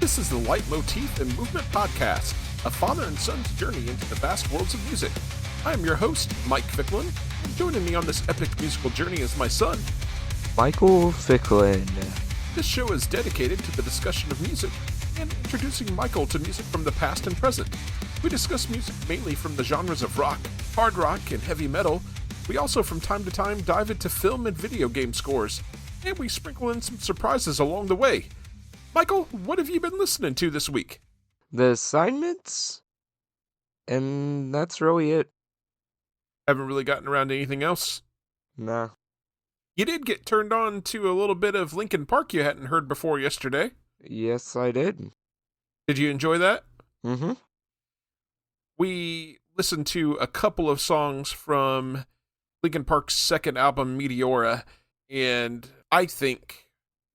This is the Leitmotif and Movement Podcast, a father and son's journey into the vast worlds of music. I am your host, Mike Ficklin, and joining me on this epic musical journey is my son, Michael Ficklin. This show is dedicated to the discussion of music and introducing Michael to music from the past and present. We discuss music mainly from the genres of rock, hard rock, and heavy metal. We also from time to time dive into film and video game scores, and we sprinkle in some surprises along the way. Michael, what have you been listening to this week? The assignments? And that's really it. Haven't really gotten around to anything else? Nah. You did get turned on to a little bit of Linkin Park you hadn't heard before yesterday. Yes, I did. Did you enjoy that? Mm-hmm. We listened to a couple of songs from Linkin Park's second album, Meteora, and I think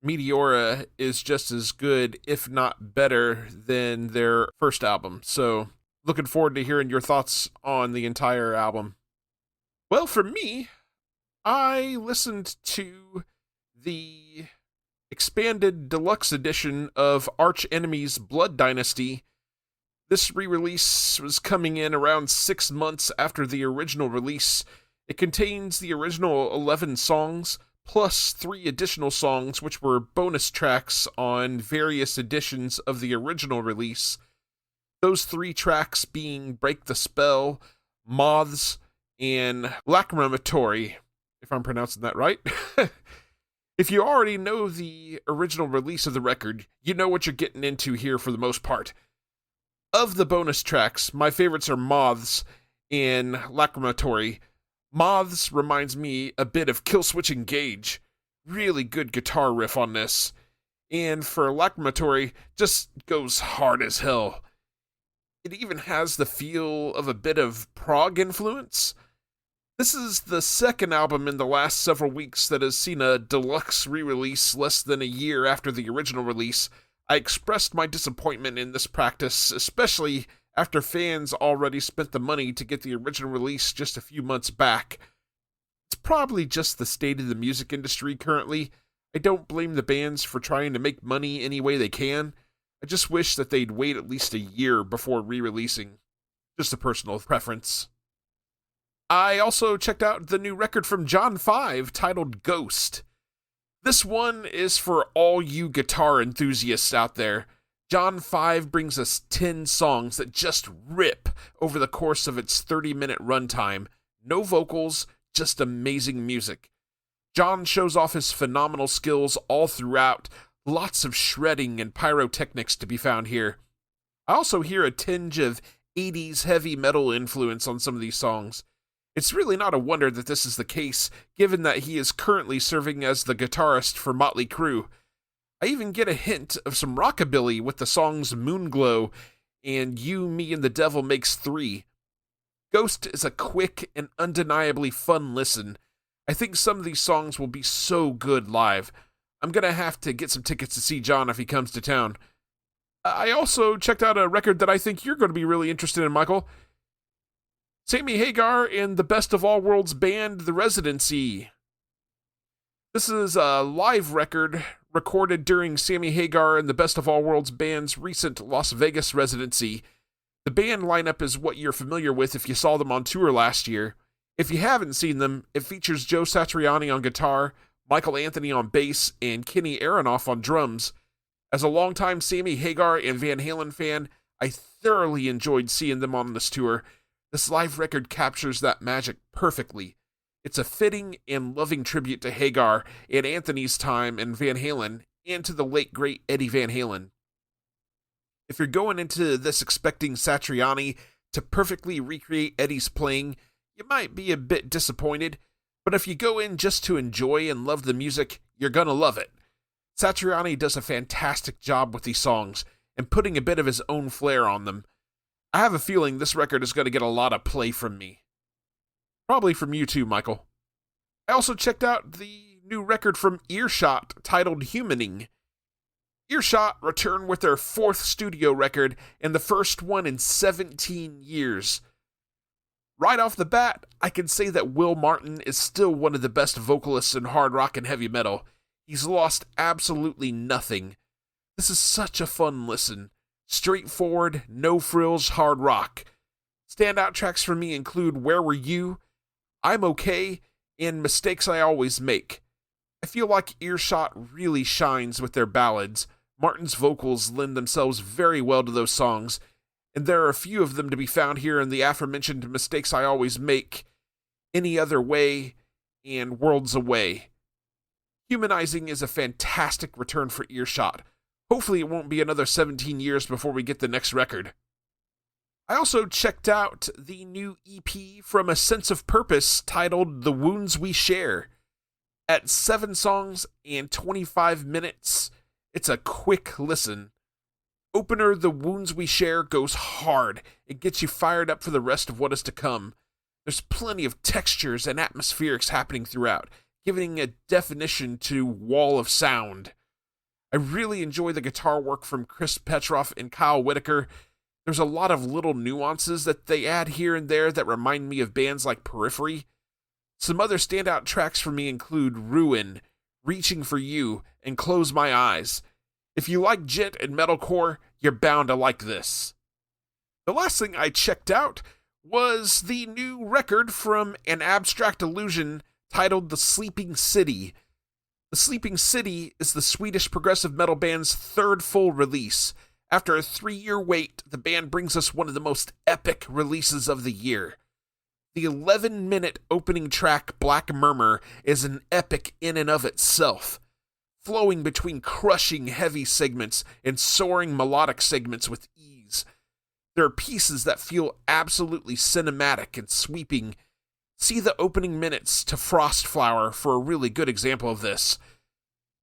Meteora is just as good, if not better, than their first album. So, looking forward to hearing your thoughts on the entire album. Well, for me, I listened to the expanded deluxe edition of Arch Enemy's Blood Dynasty. This re-release was coming in around 6 months after the original release. It contains the original 11 songs, plus 3 additional songs, which were bonus tracks on various editions of the original release. Those 3 tracks being Break the Spell, Moths, and Lacrimatory, if I'm pronouncing that right. If you already know the original release of the record, you know what you're getting into here for the most part. Of the bonus tracks, my favorites are Moths and Lacrimatory. Moths reminds me a bit of Killswitch Engage. Really good guitar riff on this. And for Lacrimatory, just goes hard as hell. It even has the feel of a bit of prog influence. This is the second album in the last several weeks that has seen a deluxe re-release less than a year after the original release. I expressed my disappointment in this practice, especially after fans already spent the money to get the original release just a few months back. It's probably just the state of the music industry currently. I don't blame the bands for trying to make money any way they can. I just wish that they'd wait at least a year before re-releasing. Just a personal preference. I also checked out the new record from John 5 titled Ghost. This one is for all you guitar enthusiasts out there. John 5 brings us 10 songs that just rip over the course of its 30-minute runtime. No vocals, just amazing music. John shows off his phenomenal skills all throughout. Lots of shredding and pyrotechnics to be found here. I also hear a tinge of 80s heavy metal influence on some of these songs. It's really not a wonder that this is the case, given that he is currently serving as the guitarist for Motley Crue. I even get a hint of some rockabilly with the songs Moonglow and You, Me, and the Devil Makes 3. Ghost is a quick and undeniably fun listen. I think some of these songs will be so good live. I'm gonna have to get some tickets to see John if he comes to town. I also checked out a record that I think you're going to be really interested in, Michael. Sammy Hagar and the Best of All Worlds band, The Residency. This is a live record recorded during Sammy Hagar and the Best of All Worlds band's recent Las Vegas residency. The band lineup is what you're familiar with if you saw them on tour last year. If you haven't seen them, it features Joe Satriani on guitar, Michael Anthony on bass, and Kenny Aronoff on drums. As a longtime Sammy Hagar and Van Halen fan, I thoroughly enjoyed seeing them on this tour. This live record captures that magic perfectly. It's a fitting and loving tribute to Hagar and Anthony's time in Van Halen and to the late great Eddie Van Halen. If you're going into this expecting Satriani to perfectly recreate Eddie's playing, you might be a bit disappointed, but if you go in just to enjoy and love the music, you're gonna love it. Satriani does a fantastic job with these songs and putting a bit of his own flair on them. I have a feeling this record is going to get a lot of play from me. Probably from you too, Michael. I also checked out the new record from Earshot titled Humaning. Earshot returned with their 4th studio record and the first one in 17 years. Right off the bat, I can say that Will Martin is still one of the best vocalists in hard rock and heavy metal. He's lost absolutely nothing. This is such a fun listen. Straightforward, no frills hard rock. Standout tracks for me include Where Were You, I'm Okay, and Mistakes I Always Make. I feel like Earshot really shines with their ballads. Martin's vocals lend themselves very well to those songs, and there are a few of them to be found here in the aforementioned Mistakes I Always Make, Any Other Way, and Worlds Away. Humanizing is a fantastic return for Earshot. Hopefully it won't be another 17 years before we get the next record. I also checked out the new EP from A Sense of Purpose titled The Wounds We Share. At 7 songs and 25 minutes, it's a quick listen. Opener The Wounds We Share goes hard. It gets you fired up for the rest of what is to come. There's plenty of textures and atmospherics happening throughout, giving a definition to Wall of Sound. I really enjoy the guitar work from Chris Petroff and Kyle Whitaker. There's a lot of little nuances that they add here and there that remind me of bands like Periphery. Some other standout tracks for me include Ruin, Reaching for You, and Close My Eyes. If you like gent and metalcore, you're bound to like this. The last thing I checked out was the new record from An Abstract Illusion titled The Sleeping City. The Sleeping City is the Swedish progressive metal band's third full release. After a 3-year wait, the band brings us one of the most epic releases of the year. The 11-minute opening track, Black Murmur, is an epic in and of itself, flowing between crushing heavy segments and soaring melodic segments with ease. There are pieces that feel absolutely cinematic and sweeping. See the opening minutes to Frostflower for a really good example of this.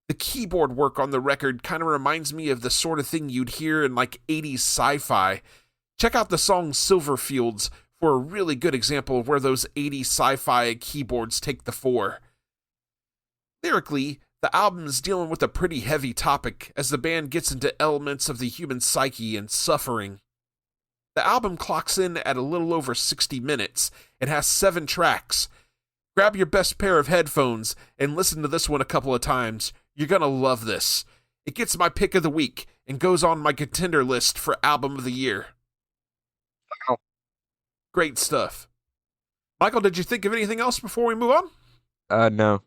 The keyboard work on the record kind of reminds me of the sort of thing you'd hear in like 80s sci-fi. Check out the song Silverfields for a really good example of where those 80s sci-fi keyboards take the fore. Lyrically, the album is dealing with a pretty heavy topic as the band gets into elements of the human psyche and suffering. The album clocks in at a little over 60 minutes and has 7 tracks. Grab your best pair of headphones and listen to this one a couple of times. You're gonna love this. It gets my pick of the week and goes on my contender list for Album of the Year. Wow. Great stuff. Michael, did you think of anything else before we move on? No.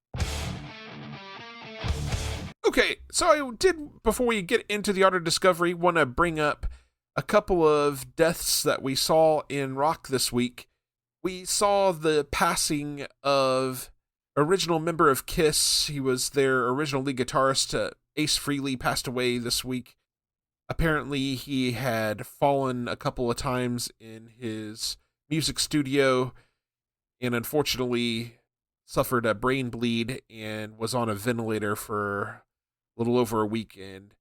Okay, so I did, before we get into the art of discovery, want to bring up a couple of deaths that we saw in rock this week. We saw the passing of original member of Kiss. He was their original lead guitarist. Ace Frehley passed away this week. Apparently, he had fallen a couple of times in his music studio and unfortunately suffered a brain bleed and was on a ventilator for a little over a week, and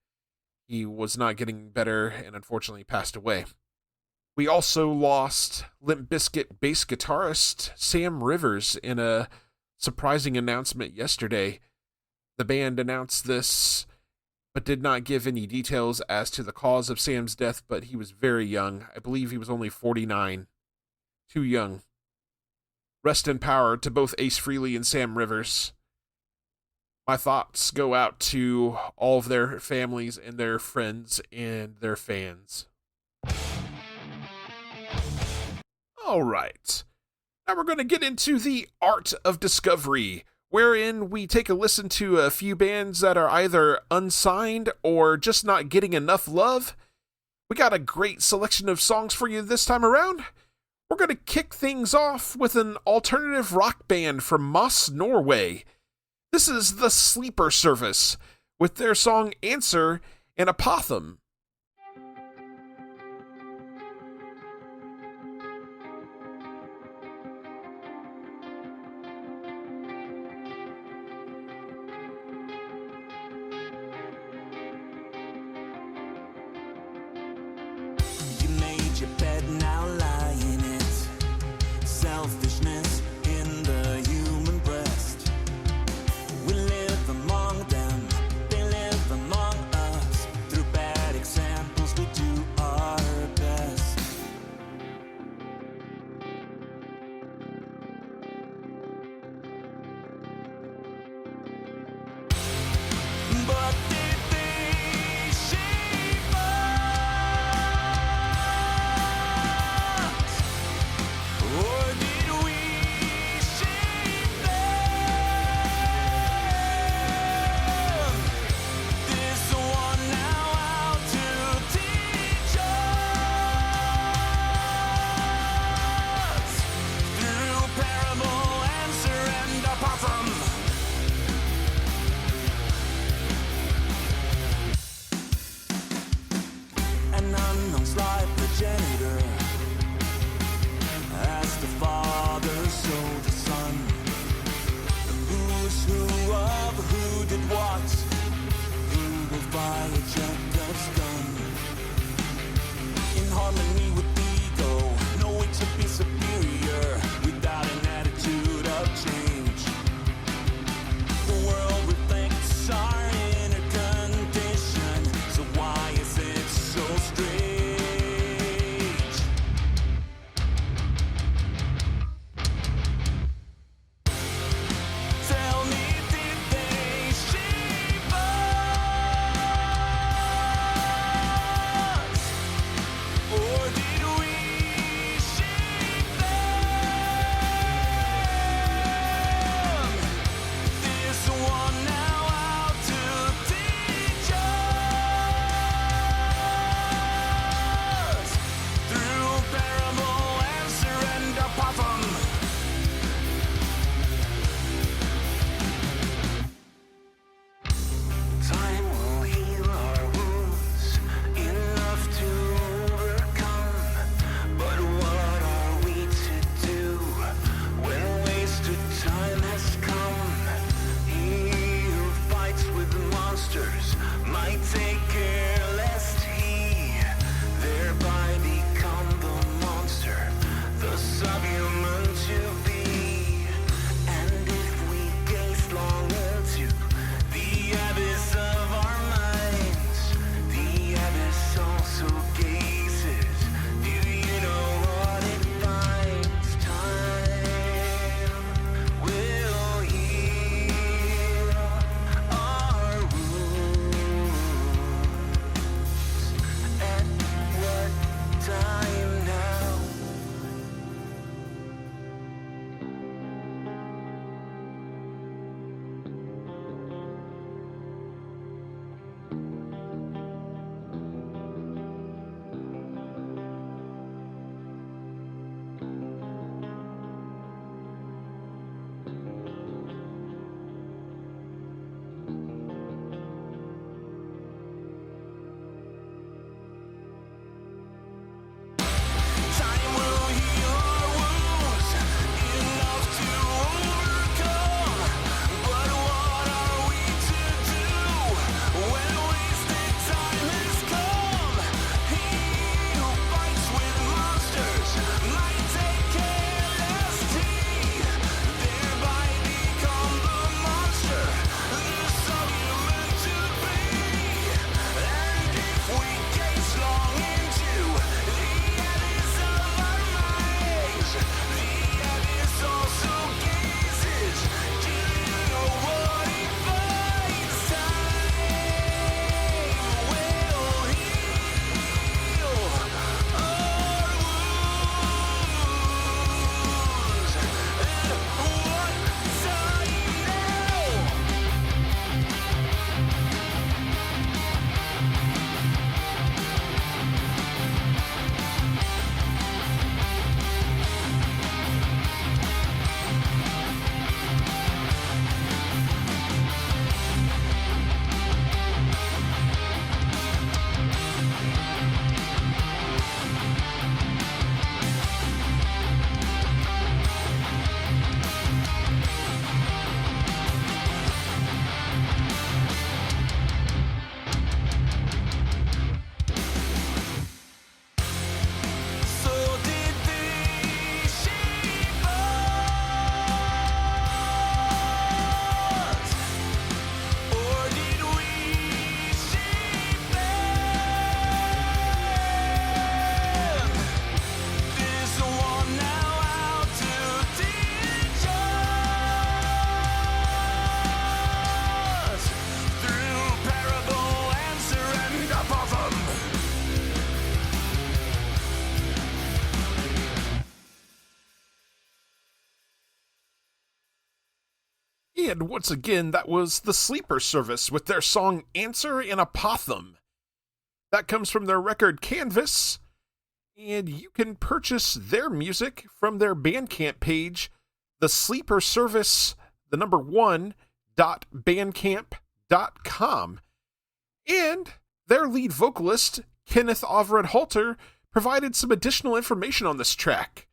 he was not getting better and unfortunately passed away. We also lost Limp Bizkit bass guitarist Sam Rivers in a surprising announcement yesterday. The band announced this, but did not give any details as to the cause of Sam's death, but he was very young. I believe he was only 49. Too young. Rest in power to both Ace Frehley and Sam Rivers. My thoughts go out to all of their families and their friends and their fans. All right. Now we're going to get into the art of discovery, wherein we take a listen to a few bands that are either unsigned or just not getting enough love. We got a great selection of songs for you this time around. We're going to kick things off with an alternative rock band from Moss, Norway. This is The Sleeper Service with their song Answer and Apophthegm. Selfishness in the human breast. We live among them, they live among us. Through bad And once again, that was the Sleeper Service with their song Answer in Apophthegm. That comes from their record Canvas, and you can purchase their music from their Bandcamp page, the Sleeper Service, the number 1.bandcamp.com. And their lead vocalist, Kenneth Overett Halter, provided some additional information on this track.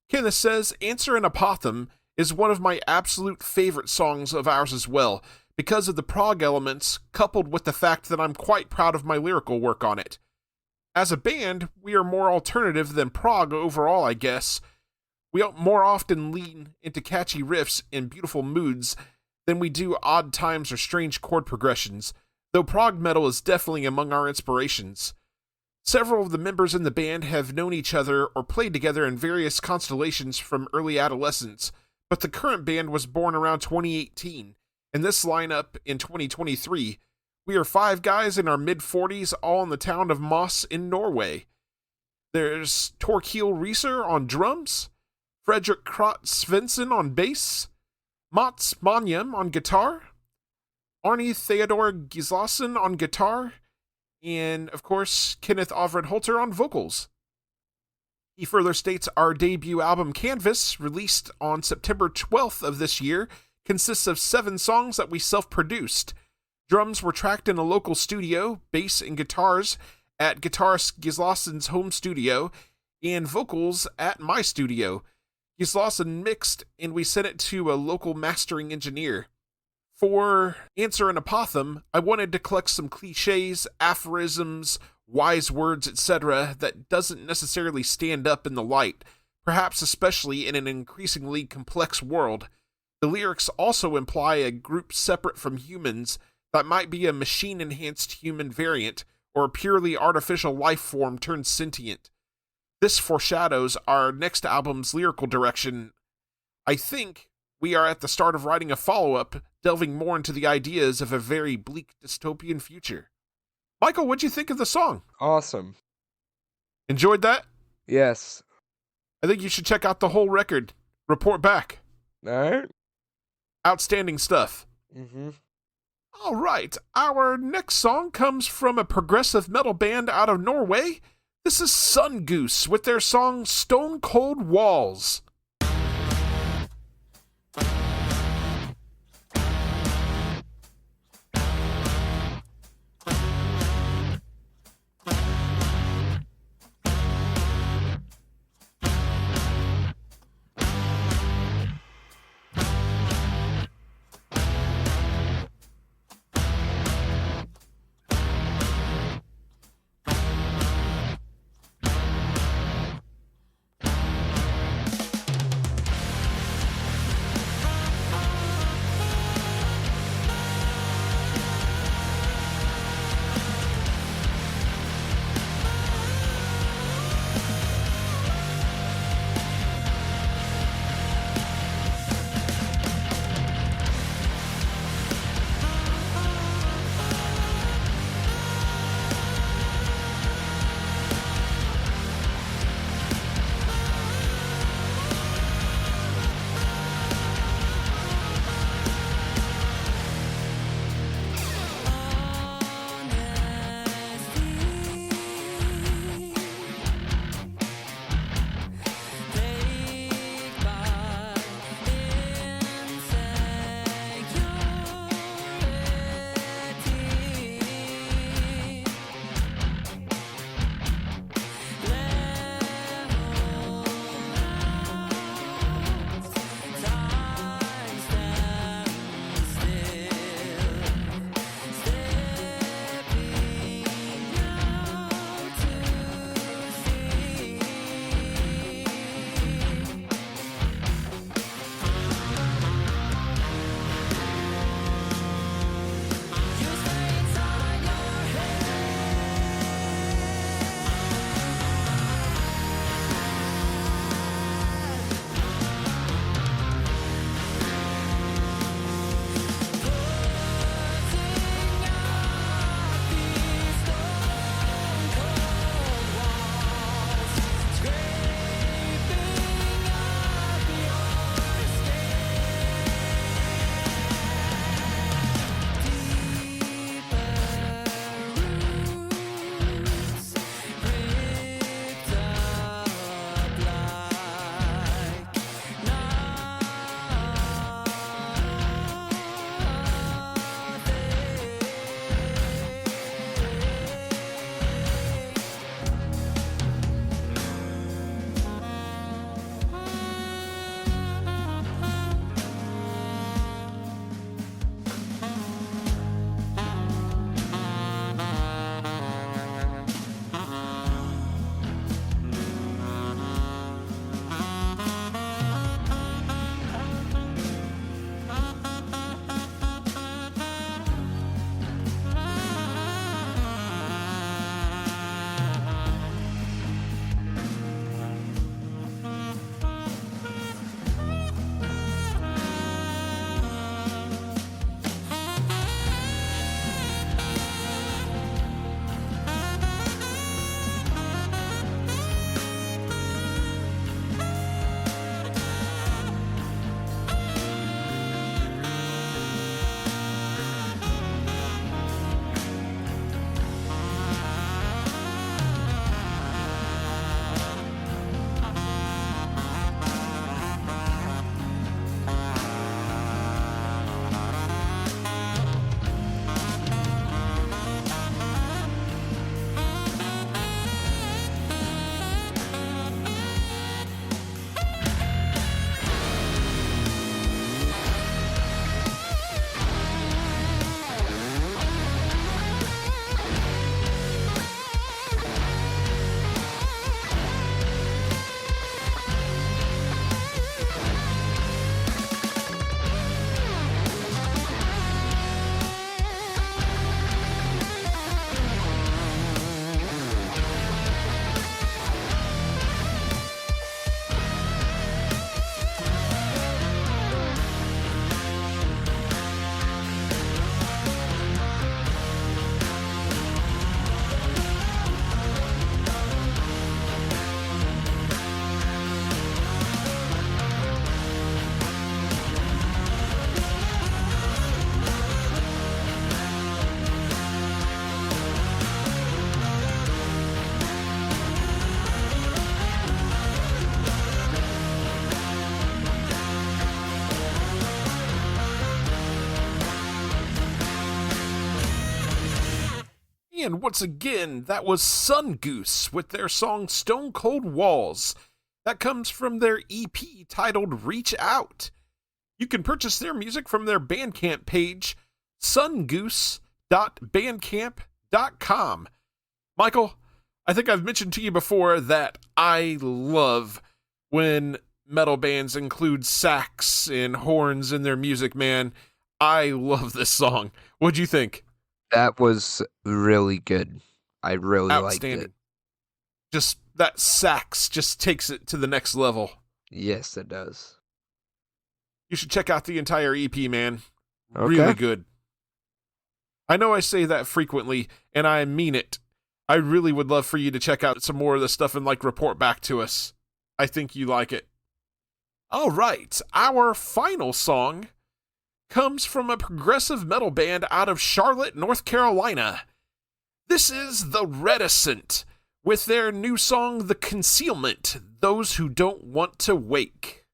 Kenneth says, Answer in Apophthegm is one of my absolute favorite songs of ours as well, because of the prog elements, coupled with the fact that I'm quite proud of my lyrical work on it. As a band, we are more alternative than prog overall, I guess. We more often lean into catchy riffs and beautiful moods than we do odd times or strange chord progressions, though prog metal is definitely among our inspirations. Several of the members in the band have known each other or played together in various constellations from early adolescence, but the current band was born around 2018, and this lineup in 2023. We are 5 guys in our mid-40s, all in the town of Moss in Norway. There's Torkiel Reeser on drums, Fredrik Krot Svensson on bass, Mats Manyam on guitar, Arne Theodor Gislason on guitar, and, of course, Kenneth Overett Halter on vocals. He further states our debut album Canvas, released on September 12th of this year, consists of 7 songs that we self-produced. Drums were tracked in a local studio, bass and guitars at guitarist Gislason's home studio, and vocals at my studio. Gislason mixed, and we sent it to a local mastering engineer. For Answer in Apophthegm, I wanted to collect some cliches, aphorisms, wise words, etc. that doesn't necessarily stand up in the light, perhaps especially in an increasingly complex world. The lyrics also imply a group separate from humans that might be a machine-enhanced human variant or a purely artificial life form turned sentient. This foreshadows our next album's lyrical direction. I think we are at the start of writing a follow-up, delving more into the ideas of a very bleak dystopian future. Michael, what'd you think of the song? Awesome. Enjoyed that? Yes. I think you should check out the whole record. Report back. Alright. Outstanding stuff. Mm-hmm. All right, our next song comes from a progressive metal band out of Norway. This is Sungoose with their song Stone Cold Walls. And once again, that was Sungoose with their song Stone Cold Walls. That comes from their EP titled Reach Out. You can purchase their music from their Bandcamp page, sungoose.bandcamp.com. Michael, I think I've mentioned to you before that I love when metal bands include sax and horns in their music, man. I love this song. What'd you think? That was really good. I really liked it. Just that sax just takes it to the next level. Yes, it does. You should check out the entire EP, man. Okay. Really good. I know I say that frequently, and I mean it. I really would love for you to check out some more of the stuff and report back to us. I think you like it. All right, our final song comes from a progressive metal band out of Charlotte, North Carolina. This is the Reticent with their new song, The Concealment, Those Who Don't Want to Wake.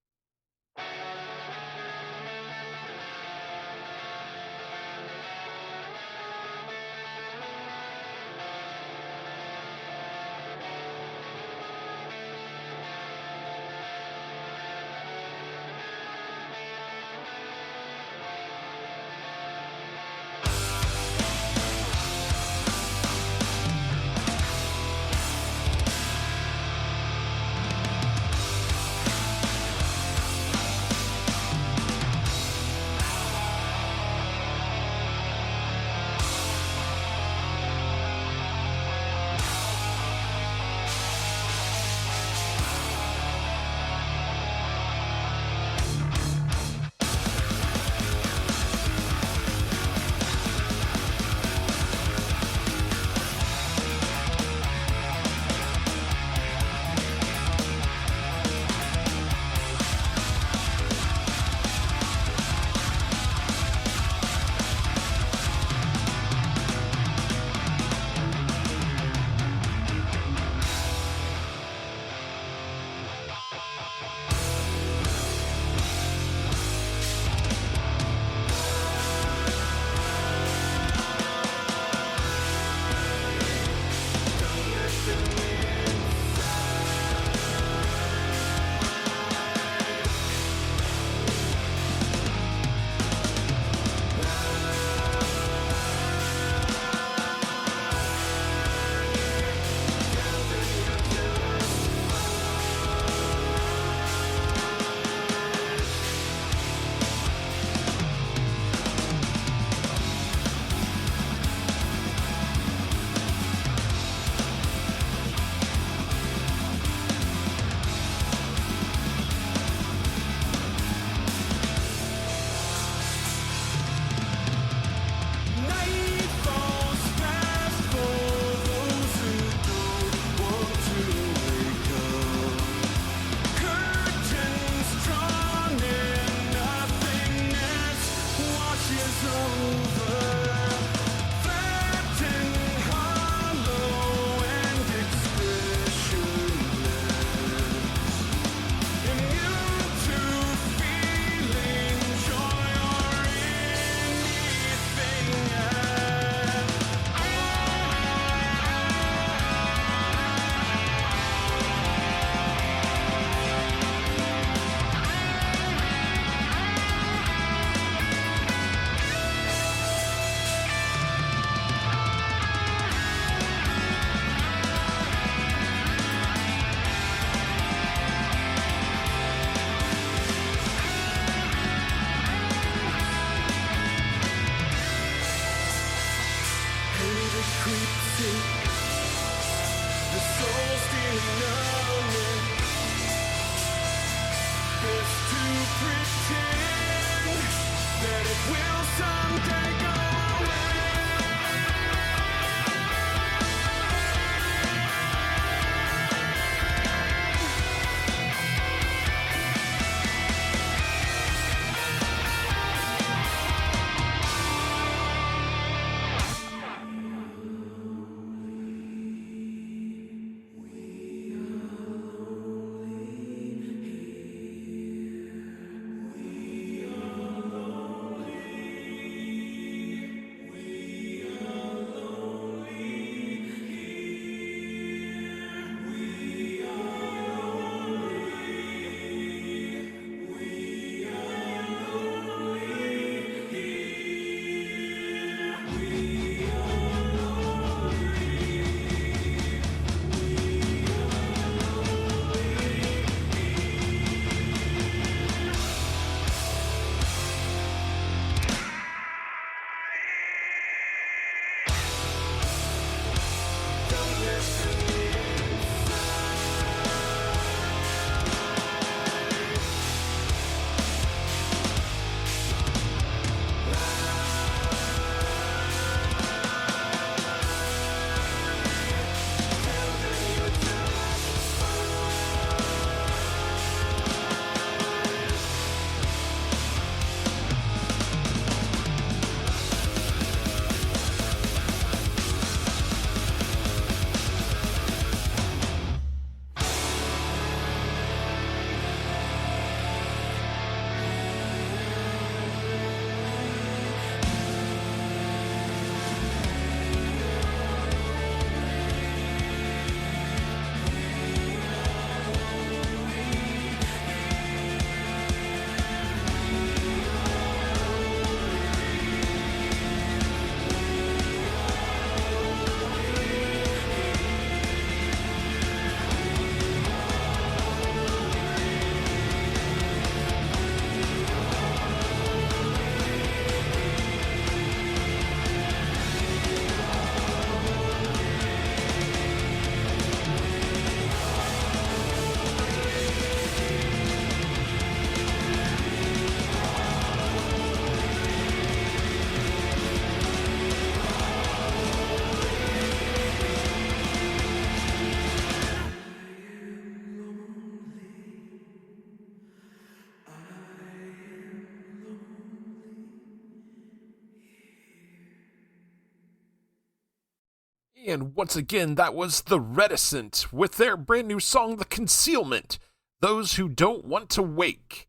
And once again, that was the Reticent with their brand new song, The Concealment, Those Who Don't Want to Wake.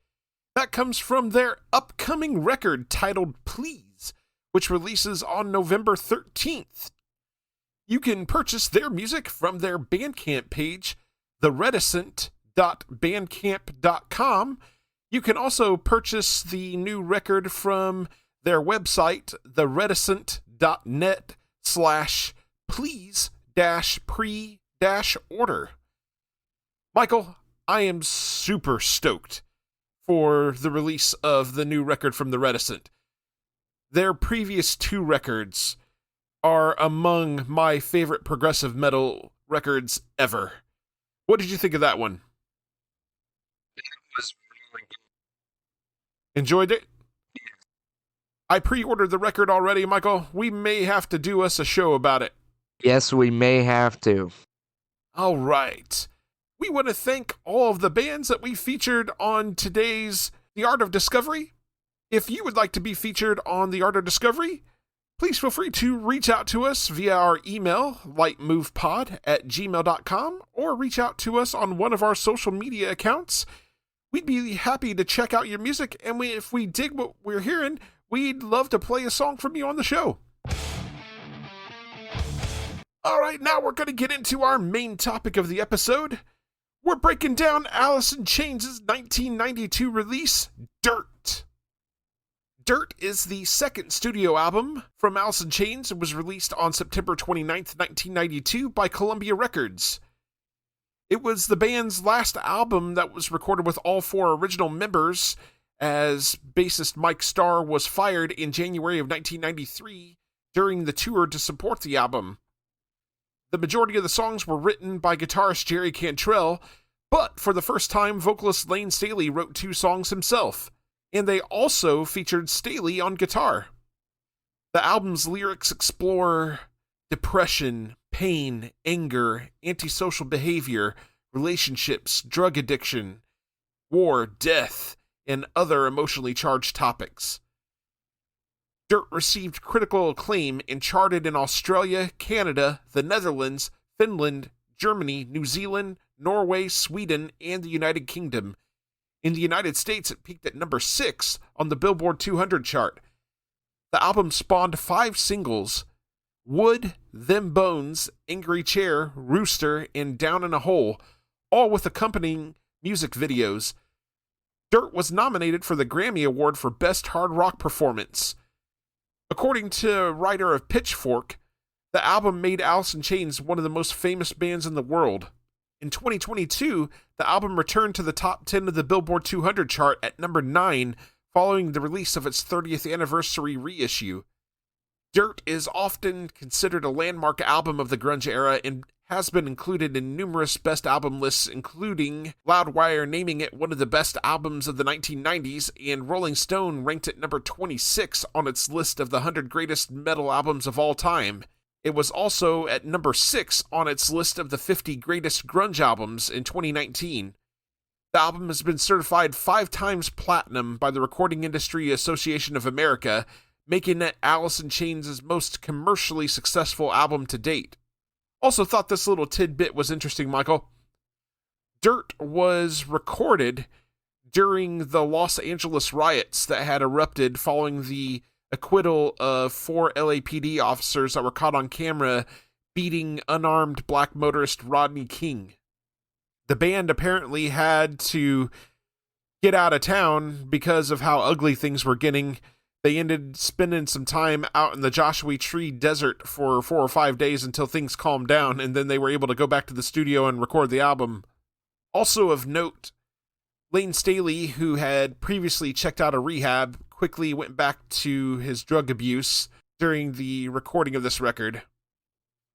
That comes from their upcoming record titled Please, which releases on November 13th. You can purchase their music from their Bandcamp page, thereticent.bandcamp.com. You can also purchase the new record from their website, thereticent.net/please-pre-order. Michael, I am super stoked for the release of the new record from the Reticent. Their previous two records are among my favorite progressive metal records ever. What did you think of that one? It was really good. Enjoyed it? I pre-ordered the record already, Michael. We may have to do us a show about it. Yes, we may have to. All right. We want to thank all of the bands that we featured on today's The Art of Discovery. If you would like to be featured on The Art of Discovery, please feel free to reach out to us via our email, lightmovepod@gmail.com, or reach out to us on one of our social media accounts. We'd be happy to check out your music, and if we dig what we're hearing, we'd love to play a song from you on the show. All right, now we're going to get into our main topic of the episode. We're breaking down Alice in Chains' 1992 release, Dirt. Dirt is the second studio album from Alice in Chains and was released on September 29th, 1992 by Columbia Records. It was the band's last album that was recorded with all four original members, as bassist Mike Starr was fired in January of 1993 during the tour to support the album. The majority of the songs were written by guitarist Jerry Cantrell, but for the first time, vocalist Lane Staley wrote two songs himself, and they also featured Staley on guitar. The album's lyrics explore depression, pain, anger, antisocial behavior, relationships, drug addiction, war, death, and other emotionally charged topics. Dirt received critical acclaim and charted in Australia, Canada, the Netherlands, Finland, Germany, New Zealand, Norway, Sweden, and the United Kingdom. In the United States, it peaked at number 6 on the Billboard 200 chart. The album spawned 5 singles: Wood, Them Bones, Angry Chair, Rooster, and Down in a Hole, all with accompanying music videos. Dirt was nominated for the Grammy Award for Best Hard Rock Performance. According to writer of Pitchfork, the album made Alice in Chains one of the most famous bands in the world. In 2022, the album returned to the top 10 of the Billboard 200 chart at number 9, following the release of its 30th anniversary reissue. Dirt is often considered a landmark album of the grunge era and has been included in numerous best album lists, including Loudwire naming it one of the best albums of the 1990s, and Rolling Stone ranked it number 26 on its list of the 100 greatest metal albums of all time. It was also at number 6 on its list of the 50 greatest grunge albums in 2019. The album has been certified 5 times platinum by the Recording Industry Association of America, making it Alice in Chains' most commercially successful album to date. Also thought this little tidbit was interesting, Michael. Dirt was recorded during the Los Angeles riots that had erupted following the acquittal of 4 LAPD officers that were caught on camera beating unarmed black motorist Rodney King. The band apparently had to get out of town because of how ugly things were getting. They ended spending some time out in the Joshua Tree Desert for 4 or 5 days until things calmed down, and then they were able to go back to the studio and record the album. Also of note, Lane Staley, who had previously checked out of rehab, quickly went back to his drug abuse during the recording of this record.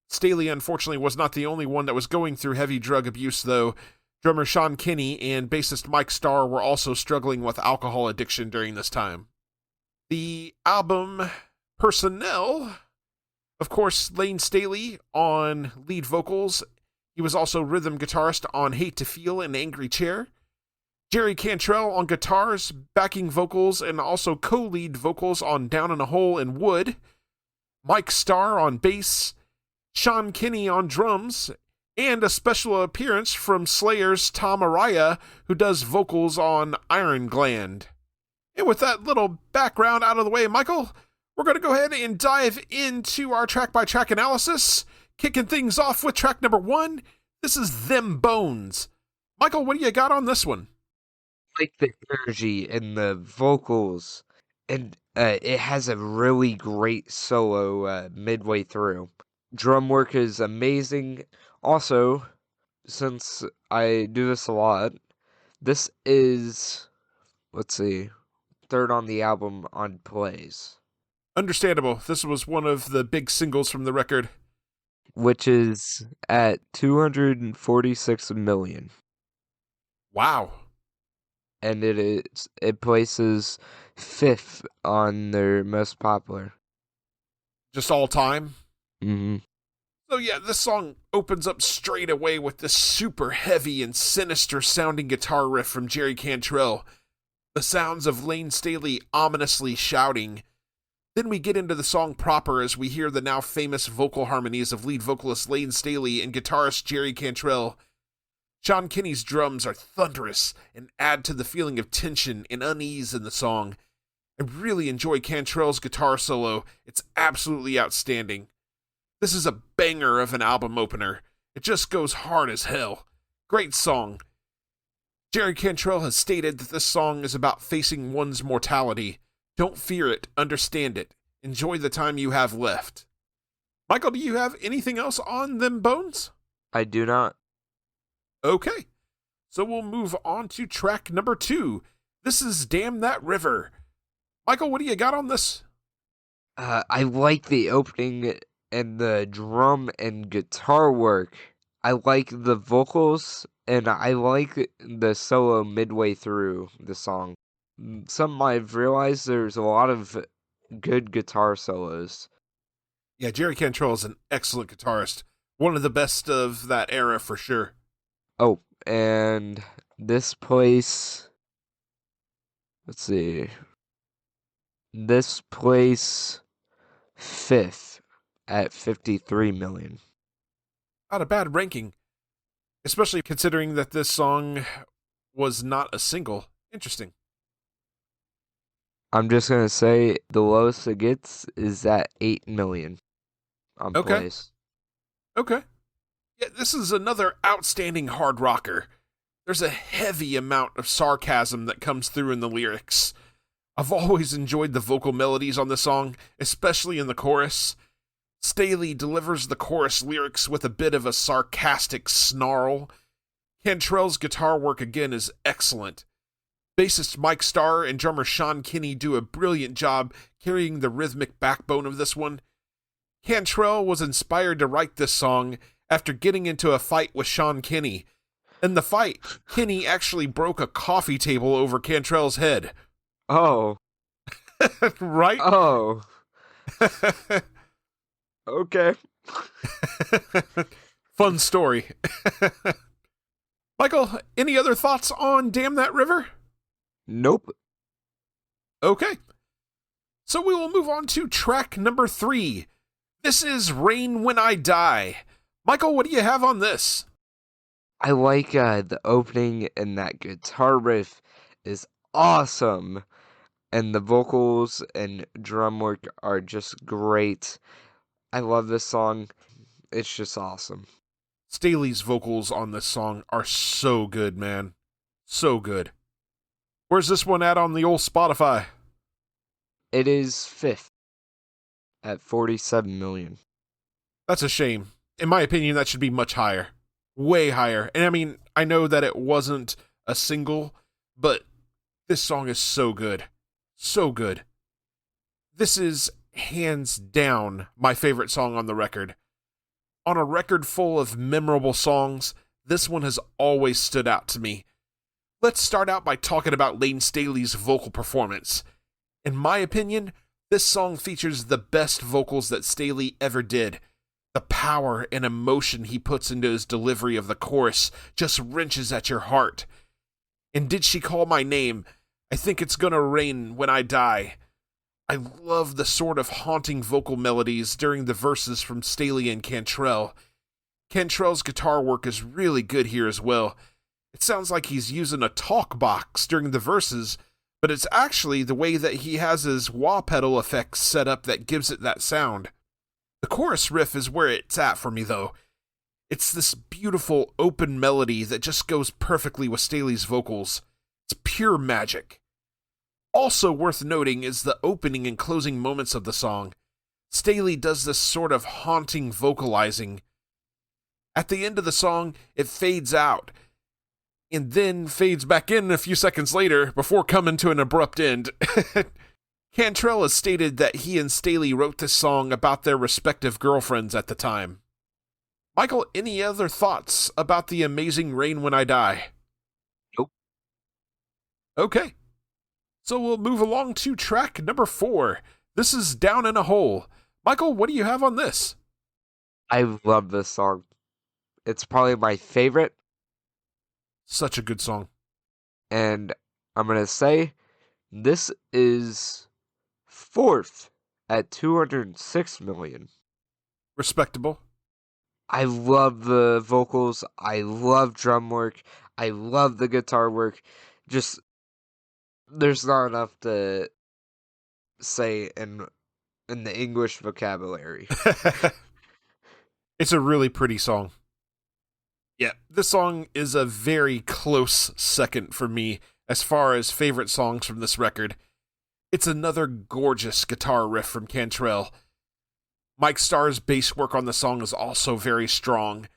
Staley, unfortunately, was not the only one that was going through heavy drug abuse, though. Drummer Sean Kinney and bassist Mike Starr were also struggling with alcohol addiction during this time. The album personnel, of course, Lane Staley on lead vocals. He was also rhythm guitarist on Hate to Feel and Angry Chair. Jerry Cantrell on guitars, backing vocals, and also co-lead vocals on Down in a Hole and Wood. Mike Starr on bass. Sean Kinney on drums. And a special appearance from Slayer's Tom Araya, who does vocals on Iron Gland. And with that little background out of the way, Michael, we're going to go ahead and dive into our track-by-track analysis, kicking things off with track number 1. This is Them Bones. Michael, what do you got on this one? Like the energy and the vocals, and it has a really great solo midway through. Drum work is amazing. Also, since I do this a lot, this is, let's see, 3rd on the album on plays. Understandable. This was one of the big singles from the record. Which is at 246 million. Wow. And it places 5th on their most popular. Just all time? Mm-hmm. So yeah, this song opens up straight away with this super heavy and sinister sounding guitar riff from Jerry Cantrell. The sounds of Lane Staley ominously shouting. Then we get into the song proper as we hear the now famous vocal harmonies of lead vocalist Lane Staley and guitarist Jerry Cantrell. Sean Kinney's drums are thunderous and add to the feeling of tension and unease in the song. I really enjoy Cantrell's guitar solo. It's absolutely outstanding. This is a banger of an album opener. It just goes hard as hell. Great song. Jerry Cantrell has stated that this song is about facing one's mortality. Don't fear it, understand it. Enjoy the time you have left. Michael, do you have anything else on Them Bones? I do not. Okay, so we'll move on to track number 2. This is Damn That River. Michael, what do you got on this? I like the opening and the drum and guitar work. I like the vocals, and I like the solo midway through the song. Something I've realized, there's a lot of good guitar solos. Yeah, Jerry Cantrell is an excellent guitarist. One of the best of that era for sure. Oh, and this place, let's see, this place 5th at 53 million. Not a bad ranking, especially considering that this song was not a single. Interesting. I'm just going to say the lowest it gets is at 8 million on plays. Okay. Yeah, this is another outstanding hard rocker. There's a heavy amount of sarcasm that comes through in the lyrics. I've always enjoyed the vocal melodies on the song, especially in the chorus. Staley delivers the chorus lyrics with a bit of a sarcastic snarl. Cantrell's guitar work again is excellent. Bassist Mike Starr and drummer Sean Kinney do a brilliant job carrying the rhythmic backbone of this one. Cantrell was inspired to write this song after getting into a fight with Sean Kinney. In the fight, Kinney actually broke a coffee table over Cantrell's head. Oh. Right? Oh. Okay. Fun story. Michael, any other thoughts on Damn That River? Nope. Okay. So we will move on to track number 3. This is Rain When I Die. Michael, what do you have on this? I like the opening, and that guitar riff is awesome. And the vocals and drum work are just great. I love this song. It's just awesome. Staley's vocals on this song are so good, man. So good. Where's this one at on the old Spotify? It is 5th at 47 million. That's a shame. In my opinion, that should be much higher. Way higher. And I mean, I know that it wasn't a single, but this song is so good. So good. This is hands down my favorite song on the record. On a record full of memorable songs, this one has always stood out to me. Let's start out by talking about Layne Staley's vocal performance. In my opinion, this song features the best vocals that Staley ever did. The power and emotion he puts into his delivery of the chorus just wrenches at your heart. And Did She Call My Name? I Think It's Gonna Rain When I Die. I love the sort of haunting vocal melodies during the verses from Staley and Cantrell. Cantrell's guitar work is really good here as well. It sounds like he's using a talk box during the verses, but it's actually the way that he has his wah pedal effects set up that gives it that sound. The chorus riff is where it's at for me, though. It's this beautiful open melody that just goes perfectly with Staley's vocals. It's pure magic. Also worth noting is the opening and closing moments of the song. Staley does this sort of haunting vocalizing. At the end of the song, it fades out, and then fades back in a few seconds later before coming to an abrupt end. Cantrell has stated that he and Staley wrote this song about their respective girlfriends at the time. Michael, any other thoughts about the amazing Rain When I Die? Nope. Okay. So we'll move along to track number 4. This is Down in a Hole. Michael, what do you have on this? I love this song. It's probably my favorite. Such a good song. And I'm going to say this is 4th at 206 million. Respectable. I love the vocals. I love drum work. I love the guitar work. Just, there's not enough to say in the English vocabulary. It's a really pretty song. Yeah, this song is a very close second for me as far as favorite songs from this record. It's another gorgeous guitar riff from Cantrell. Mike Starr's bass work on the song is also very strong.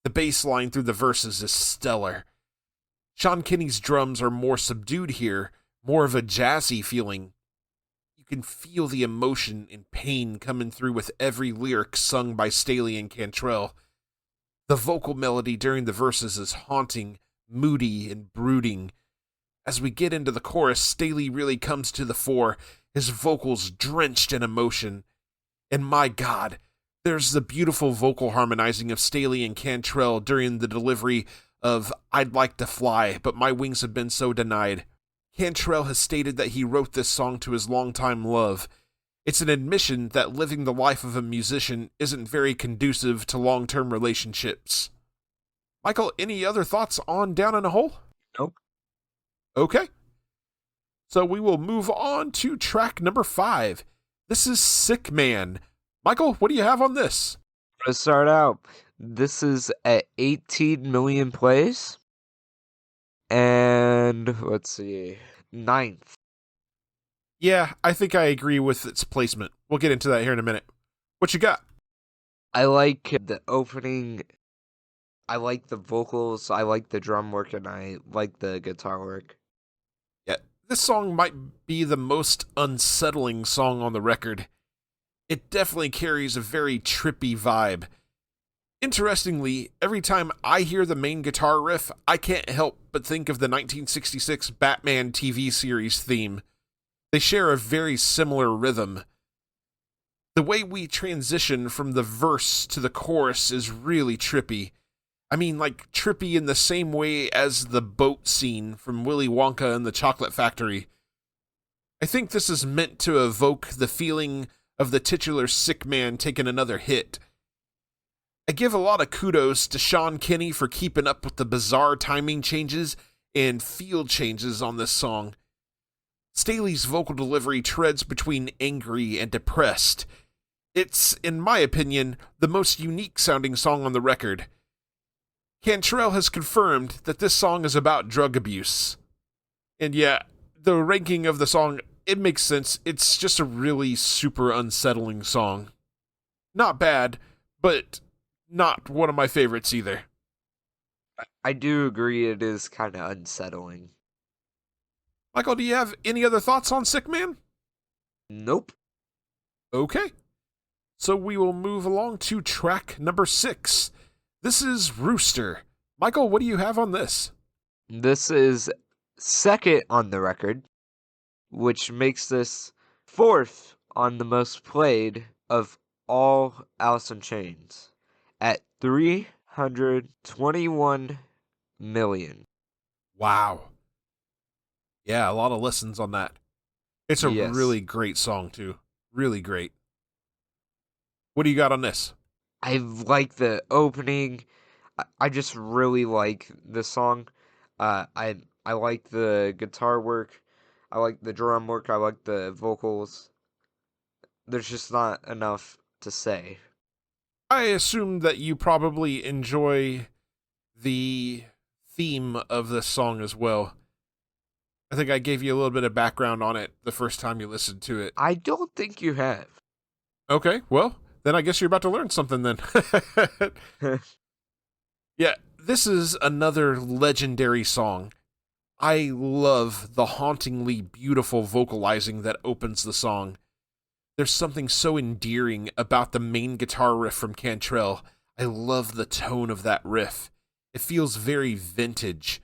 The bass line through the verses is stellar. Sean Kinney's drums are more subdued here, more of a jazzy feeling. You can feel the emotion and pain coming through with every lyric sung by Staley and Cantrell. The vocal melody during the verses is haunting, moody, and brooding. As we get into the chorus, Staley really comes to the fore, his vocals drenched in emotion. And my God, there's the beautiful vocal harmonizing of Staley and Cantrell during the delivery of I'd Like to Fly, but my wings have been so denied. Cantrell has stated that he wrote this song to his longtime love. It's an admission that living the life of a musician isn't very conducive to long-term relationships. Michael, any other thoughts on Down in a Hole? Nope. Okay. So we will move on to track number 5. This is Sick Man. Michael, what do you have on this? To start out, this is at 18 million plays. And let's see, 9th. Yeah, I think I agree with its placement. We'll get into that here in a minute. What you got? I like the opening. I like the vocals. I like the drum work, and I like the guitar work. Yeah, this song might be the most unsettling song on the record. It definitely carries a very trippy vibe. Interestingly, every time I hear the main guitar riff, I can't help but think of the 1966 Batman TV series theme. They share a very similar rhythm. The way we transition from the verse to the chorus is really trippy. I mean, like, trippy in the same way as the boat scene from Willy Wonka and the Chocolate Factory. I think this is meant to evoke the feeling of the titular sick man taking another hit. I give a lot of kudos to Sean Kinney for keeping up with the bizarre timing changes and feel changes on this song. Staley's vocal delivery treads between angry and depressed. It's, in my opinion, the most unique sounding song on the record. Cantrell has confirmed that this song is about drug abuse. And yeah, the ranking of the song, it makes sense. It's just a really super unsettling song. Not bad, but not one of my favorites either. I do agree it is kind of unsettling. Michael, do you have any other thoughts on Sick Man? Nope. Okay. So we will move along to track number 6. This is Rooster. Michael, what do you have on this? This is second on the record, which makes this fourth on the most played of all Alice in Chains at 321 million. Wow. Yeah, a lot of listens on that. It's a really great song, too. Really great. What do you got on this? I like the opening. I just really like this song. I like the guitar work. I like the drum work. I like the vocals. There's just not enough to say. I assume that you probably enjoy the theme of this song as well. I think I gave you a little bit of background on it the first time you listened to it. I don't think you have. Okay, well, then I guess you're about to learn something then. Yeah, this is another legendary song. I love the hauntingly beautiful vocalizing that opens the song. There's something so endearing about the main guitar riff from Cantrell. I love the tone of that riff. It feels very vintage.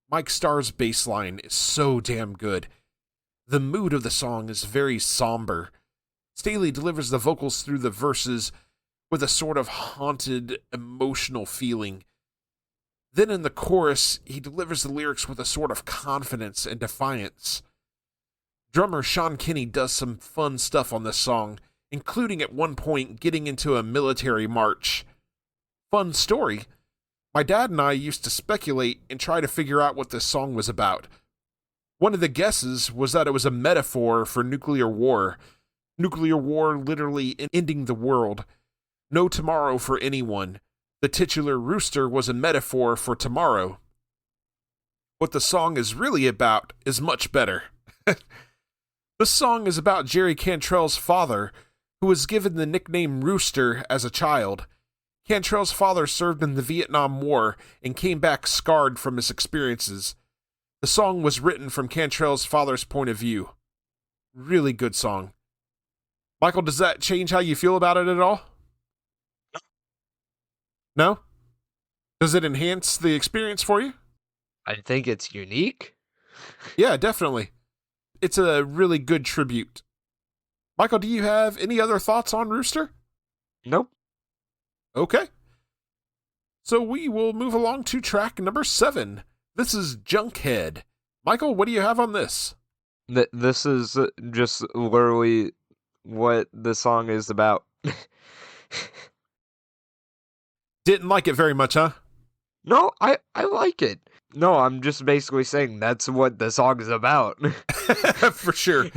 Mike Starr's bass line is so damn good. The mood of the song is very somber. Staley delivers the vocals through the verses with a sort of haunted, emotional feeling. Then in the chorus, he delivers the lyrics with a sort of confidence and defiance. Drummer Sean Kinney does some fun stuff on this song, including at one point getting into a military march. Fun story. My dad and I used to speculate and try to figure out what this song was about. One of the guesses was that it was a metaphor for nuclear war. Nuclear war literally ending the world. No tomorrow for anyone. The titular rooster was a metaphor for tomorrow. What the song is really about is much better. This song is about Jerry Cantrell's father, who was given the nickname Rooster as a child. Cantrell's father served in the Vietnam War and came back scarred from his experiences. The song was written from Cantrell's father's point of view. Really good song. Michael, does that change how you feel about it at all? No? Does it enhance the experience for you? I think it's unique. Yeah, definitely. It's a really good tribute. Michael, do you have any other thoughts on Rooster? Nope. Okay. So we will move along to track number 7. This is Junkhead. Michael, what do you have on this? This is just literally what the song is about. Didn't like it very much, huh? No, I like it. No, I'm just basically saying that's what the song is about. For sure.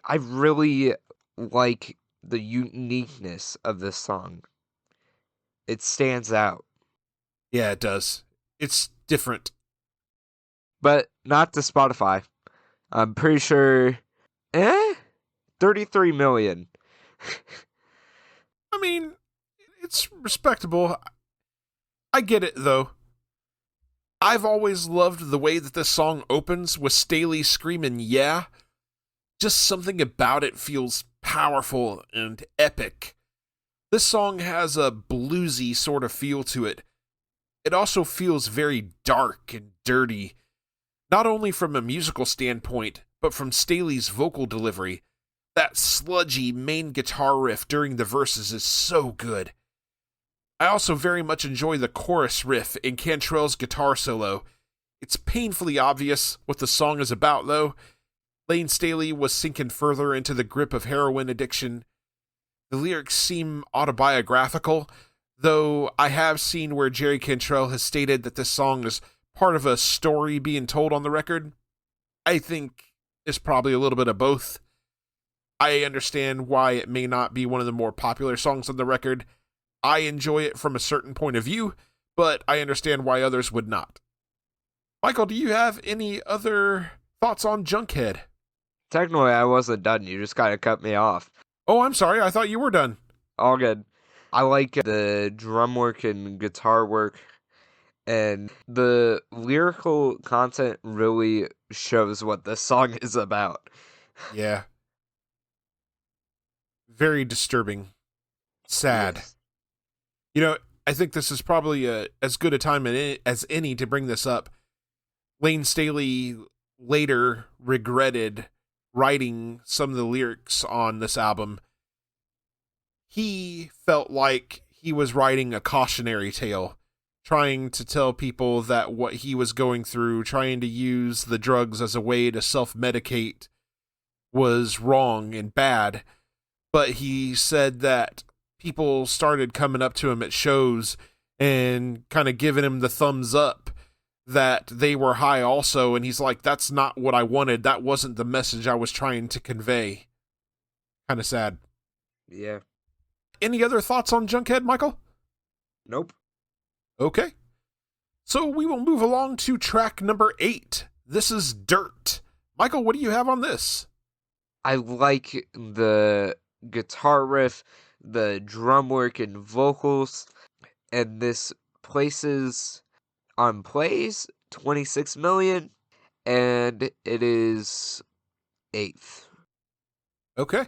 I really like the uniqueness of this song. It stands out. Yeah, it does. It's different. But not to Spotify. I'm pretty sure 33 million. I mean, it's respectable. I get it, though. I've always loved the way that this song opens with Staley screaming, yeah. Just something about it feels powerful and epic. This song has a bluesy sort of feel to it. It also feels very dark and dirty, not only from a musical standpoint, but from Staley's vocal delivery. That sludgy main guitar riff during the verses is so good. I also very much enjoy the chorus riff in Cantrell's guitar solo. It's painfully obvious what the song is about, though. Lane Staley was sinking further into the grip of heroin addiction. The lyrics seem autobiographical, though I have seen where Jerry Cantrell has stated that this song is part of a story being told on the record. I think it's probably a little bit of both. I understand why it may not be one of the more popular songs on the record. I enjoy it from a certain point of view, but I understand why others would not. Michael, do you have any other thoughts on Junkhead? Technically, I wasn't done. You just kind of cut me off. Oh, I'm sorry. I thought you were done. All good. I like the drum work and guitar work, and the lyrical content really shows what the song is about. Yeah. Very disturbing. Sad. Yes. You know, I think this is probably as good a time as any to bring this up. Lane Staley later regretted writing some of the lyrics on this album. He felt like he was writing a cautionary tale, trying to tell people that what he was going through, trying to use the drugs as a way to self-medicate, was wrong and bad. But he said that people started coming up to him at shows and kind of giving him the thumbs up that they were high also, and he's like, that's not what I wanted. That wasn't the message I was trying to convey. Kind of sad. Yeah. Any other thoughts on Junkhead, Michael? Nope. Okay. So we will move along to track number 8. This is Dirt. Michael, what do you have on this? I like the guitar riff, the drum work and vocals, and this places on plays 26 million, and it is 8th. Okay.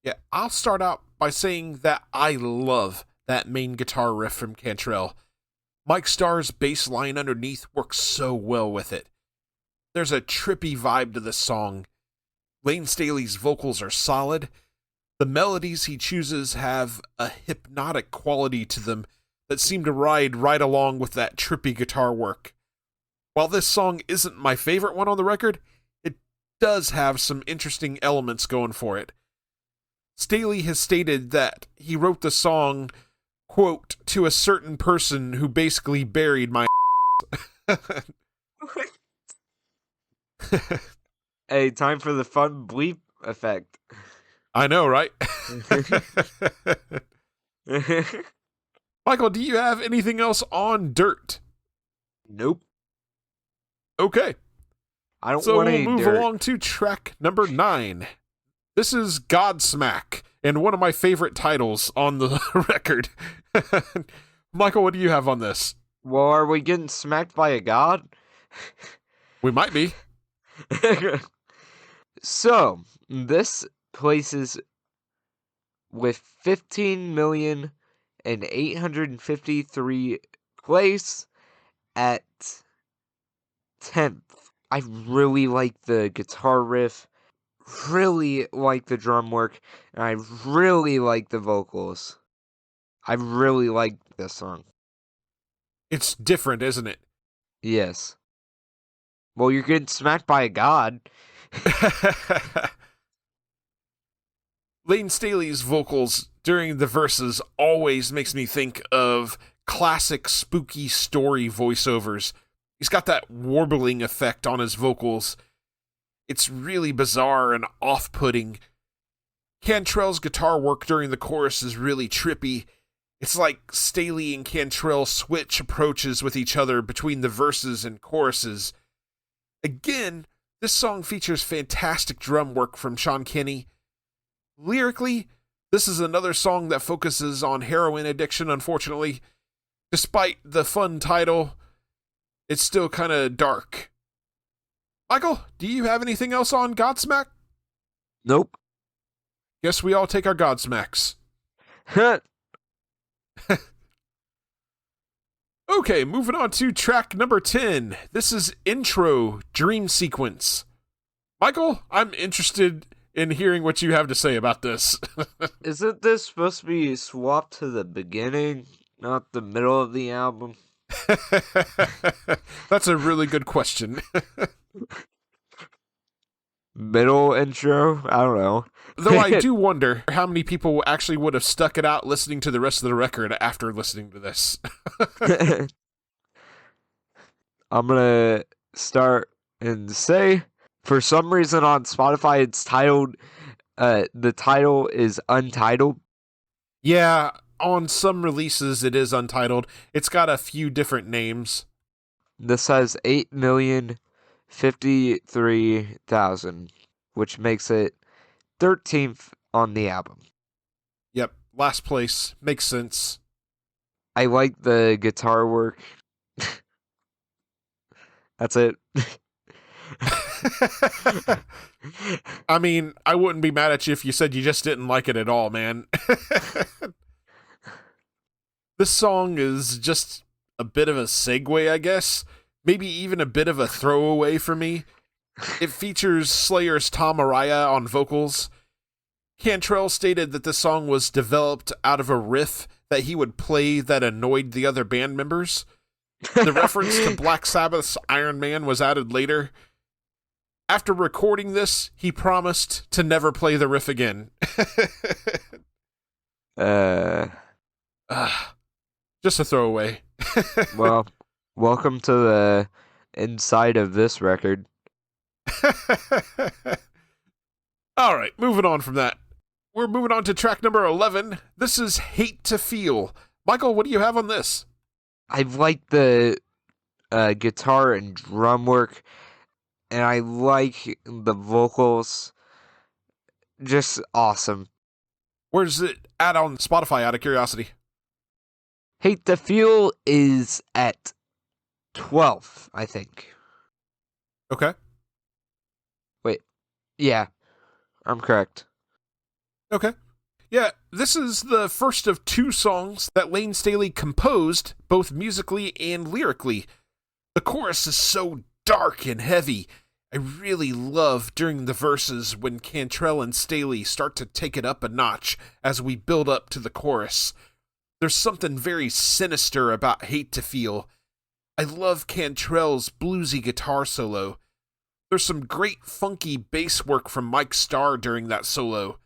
Yeah, I'll start out by saying that I love that main guitar riff from Cantrell. Mike Starr's bass line underneath works so well with it. There's a trippy vibe to this song. Lane Staley's vocals are solid. The melodies he chooses have a hypnotic quality to them that seem to ride right along with that trippy guitar work. While this song isn't my favorite one on the record, it does have some interesting elements going for it. Staley has stated that he wrote the song, quote, to a certain person who basically buried my Hey, time for the fun bleep effect. I know, right? Michael, do you have anything else on Dirt? Nope. Okay. I don't So want we'll any move dirt. along to track number 9. This is Godsmack, and one of my favorite titles on the record. Michael, what do you have on this? Well, are we getting smacked by a god? We might be. So, this places with 15,853 place at 10th. I really like the guitar riff, really like the drum work, and I really like the vocals. I really like this song. It's different, isn't it? Yes. Well, you're getting smacked by a god. Lane Staley's vocals during the verses always makes me think of classic spooky story voiceovers. He's got that warbling effect on his vocals. It's really bizarre and off-putting. Cantrell's guitar work during the chorus is really trippy. It's like Staley and Cantrell switch approaches with each other between the verses and choruses. Again, this song features fantastic drum work from Sean Kinney. Lyrically, this is another song that focuses on heroin addiction, unfortunately. Despite the fun title, it's still kind of dark. Michael, do you have anything else on Godsmack? Nope. Guess we all take our Godsmacks. Okay, moving on to track number 10. This is Intro Dream Sequence. Michael, I'm interested in hearing what you have to say about this. Isn't this supposed to be swapped to the beginning, not the middle of the album? That's a really good question. Middle intro? I don't know. Though I do wonder how many people actually would have stuck it out listening to the rest of the record after listening to this. I'm gonna start and say, for some reason on Spotify it's titled, the title is untitled. Yeah, on some releases it is untitled. It's got a few different names. This has 8,053,000, which makes it 13th on the album. Yep, last place. Makes sense. I like the guitar work. That's it. I mean, I wouldn't be mad at you if you said you just didn't like it at all, man. This song is just a bit of a segue, I guess. Maybe even a bit of a throwaway for me. It features Slayer's Tom Araya on vocals. Cantrell stated that the song was developed out of a riff that he would play that annoyed the other band members. The reference to Black Sabbath's Iron Man was added later. After recording this, he promised to never play the riff again. Just a throwaway. Well, welcome to the inside of this record. All right, moving on from that. We're moving on to track number 11. This is Hate to Feel. Michael, what do you have on this? I like the guitar and drum work, and I like the vocals. Just awesome. Where's it at on Spotify, out of curiosity? Hate to Feel is at 12th, I think. Okay. Wait. Yeah, I'm correct. Okay. Yeah, this is the first of two songs that Lane Staley composed, both musically and lyrically. The chorus is so dark and heavy. I really love during the verses when Cantrell and Staley start to take it up a notch as we build up to the chorus. There's something very sinister about Hate to Feel. I love Cantrell's bluesy guitar solo. There's some great funky bass work from Mike Starr during that solo.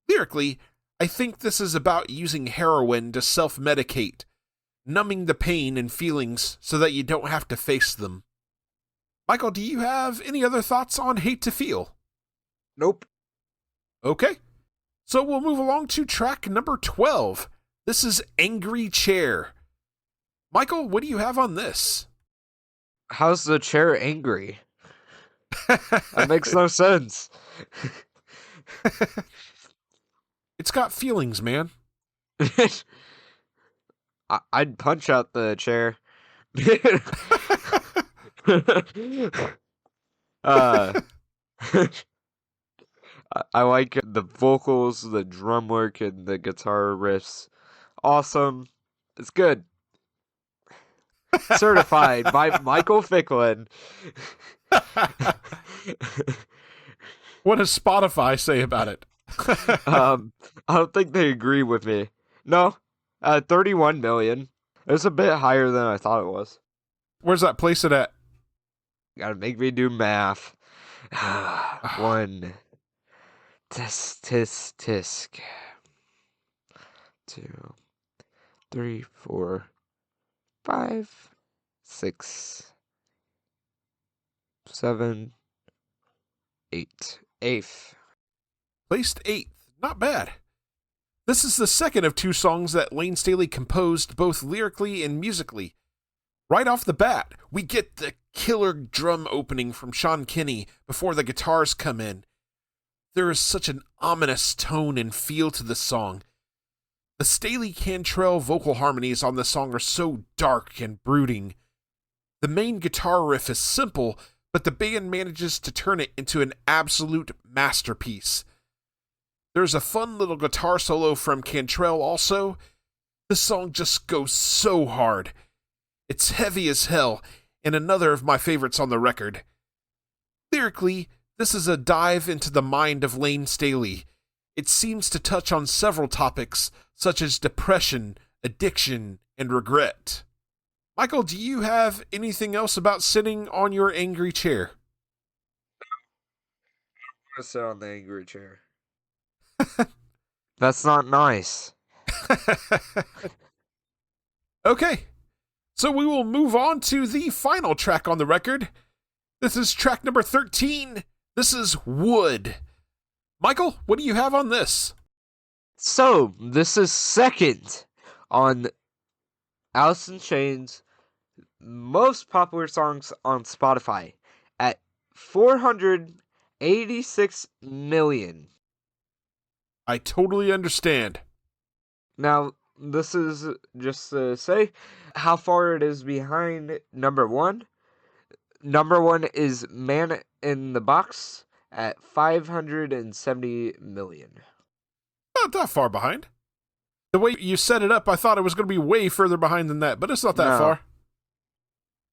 Lyrically, I think this is about using heroin to self-medicate, numbing the pain and feelings so that you don't have to face them. Michael, do you have any other thoughts on Hate to Feel? Nope. Okay. So we'll move along to track number 12. This is Angry Chair. Michael, what do you have on this? How's the chair angry? That makes no sense. It's got feelings, man. I'd punch out the chair. I like the vocals, the drum work, and the guitar riffs. Awesome. It's good. Certified by Michael Ficklin. What does Spotify say about it? I don't think they agree with me. No, 31 million. It's a bit higher than I thought it was. Where's that place it at? Gotta make me do math. One. Tisk. 2, 3, 4, 5, 6, 7, 8. Eighth. Placed 8th. Not bad. This is the second of two songs that Lane Staley composed both lyrically and musically. Right off the bat, we get the killer drum opening from Sean Kinney before the guitars come in. There is such an ominous tone and feel to this song. The Staley-Cantrell vocal harmonies on the song are so dark and brooding. The main guitar riff is simple, but the band manages to turn it into an absolute masterpiece. There's a fun little guitar solo from Cantrell also. This song just goes so hard. It's heavy as hell, and another of my favorites on the record. Lyrically, this is a dive into the mind of Lane Staley. It seems to touch on several topics, such as depression, addiction, and regret. Michael, do you have anything else about sitting on your angry chair? I sit on the angry chair. That's not nice. Okay, so we will move on to the final track on the record. This is track number 13. This is Wood. Michael, what do you have on this? So, this is second on Alice in Chains' most popular songs on Spotify at 486 million. I totally understand. Now, this is just to say how far it is behind number one. Number one is Man in the Box at 570 million. Not that far behind. The way you set it up, I thought it was going to be way further behind than that, but it's not that far.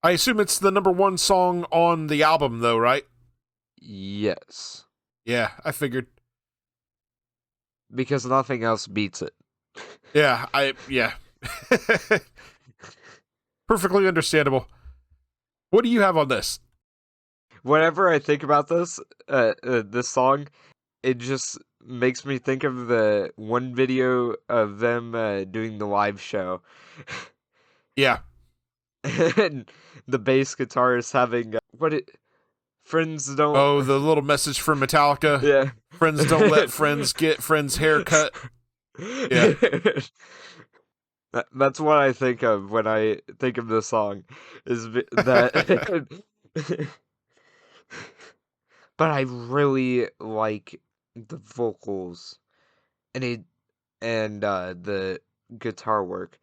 I assume it's the number one song on the album, though, right? Yes. Yeah, I figured. Because nothing else beats it. Yeah. Perfectly understandable. What do you have on this? Whenever I think about this song, it just makes me think of the one video of them doing the live show. Yeah. And the bass guitarist having friends don't. Oh, the little message from Metallica. Yeah. Friends don't let friends get friends' haircut. Yeah. That's what I think of when I think of the song. Is that. But I really like the vocals and the guitar work.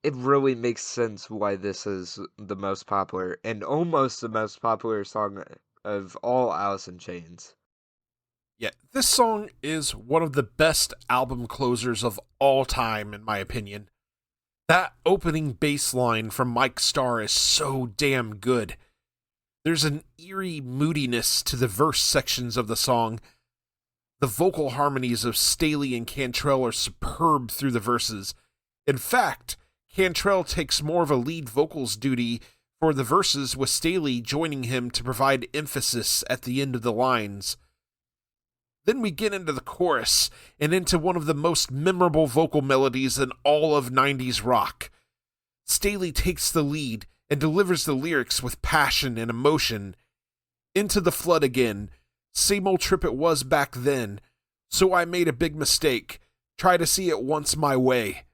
It really makes sense why this is the most popular and almost the most popular song of all Alice in Chains. Yeah, this song is one of the best album closers of all time, in my opinion. That opening bass line from Mike Starr is so damn good. There's an eerie moodiness to the verse sections of the song. The vocal harmonies of Staley and Cantrell are superb through the verses. In fact, Cantrell takes more of a lead vocals duty for the verses, with Staley joining him to provide emphasis at the end of the lines. Then we get into the chorus, and into one of the most memorable vocal melodies in all of 90s rock. Staley takes the lead and delivers the lyrics with passion and emotion. Into the flood again. Same old trip it was back then. So I made a big mistake. Try to see it once my way.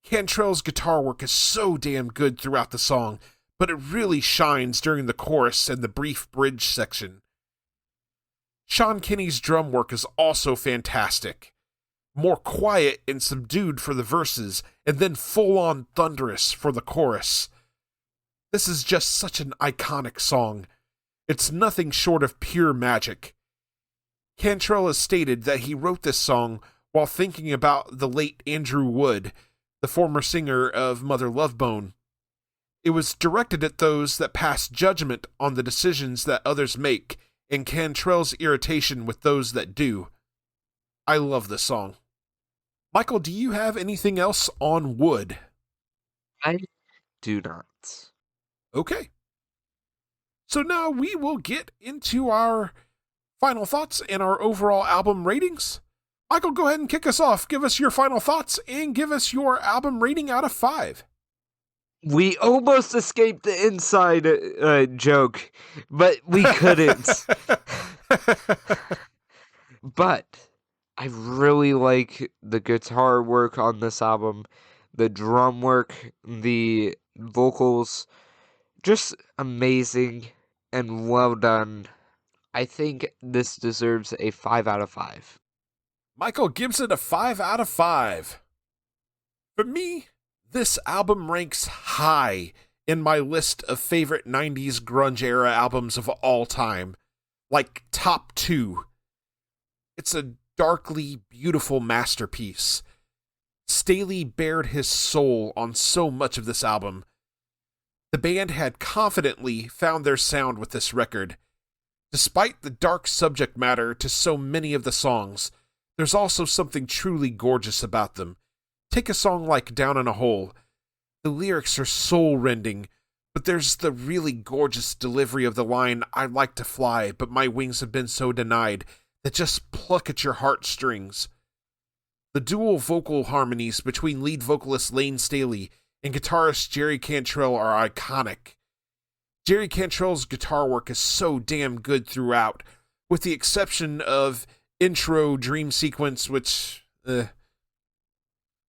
Cantrell's guitar work is so damn good throughout the song, but it really shines during the chorus and the brief bridge section. Sean Kinney's drum work is also fantastic. More quiet and subdued for the verses, and then full-on thunderous for the chorus. This is just such an iconic song. It's nothing short of pure magic. Cantrell has stated that he wrote this song while thinking about the late Andrew Wood, the former singer of Mother Love Bone. It was directed at those that pass judgment on the decisions that others make, and Cantrell's irritation with those that do. I love this song. Michael, do you have anything else on Wood? I do not. Okay. So now we will get into our final thoughts and our overall album ratings. Michael, go ahead and kick us off. Give us your final thoughts and give us your album rating out of 5. We almost escaped the inside joke, but we couldn't. But I really like the guitar work on this album, the drum work, the vocals, just amazing and well done. I think this deserves a 5 out of 5. Michael gives it a 5 out of 5. For me, this album ranks high in my list of favorite 90s grunge era albums of all time. Like top 2. It's a darkly beautiful masterpiece. Staley bared his soul on so much of this album. The band had confidently found their sound with this record. Despite the dark subject matter to so many of the songs, there's also something truly gorgeous about them. Take a song like Down in a Hole. The lyrics are soul-rending, but there's the really gorgeous delivery of the line, "I'd like to fly, but my wings have been so denied," that just pluck at your heartstrings. The dual vocal harmonies between lead vocalist Lane Staley and guitarist Jerry Cantrell are iconic. Jerry Cantrell's guitar work is so damn good throughout, with the exception of intro dream sequence, which,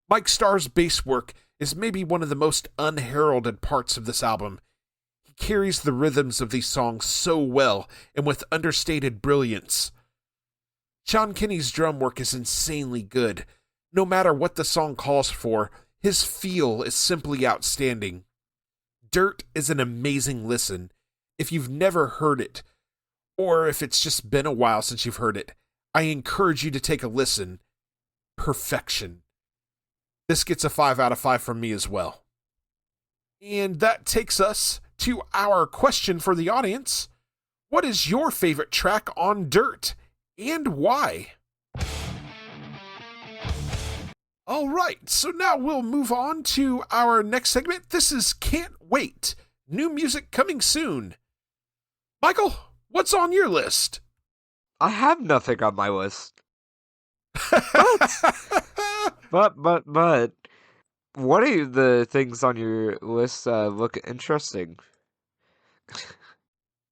Mike Starr's bass work is maybe one of the most unheralded parts of this album. He carries the rhythms of these songs so well and with understated brilliance. Sean Kinney's drum work is insanely good. No matter what the song calls for, his feel is simply outstanding. Dirt is an amazing listen. If you've never heard it, or if it's just been a while since you've heard it, I encourage you to take a listen. Perfection. This gets a 5 out of 5 from me as well. And that takes us to our question for the audience. What is your favorite track on Dirt, and why? All right, so now we'll move on to our next segment. This is Can't Wait. New music coming soon. Michael, what's on your list? I have nothing on my list. But, what are the things on your list look interesting?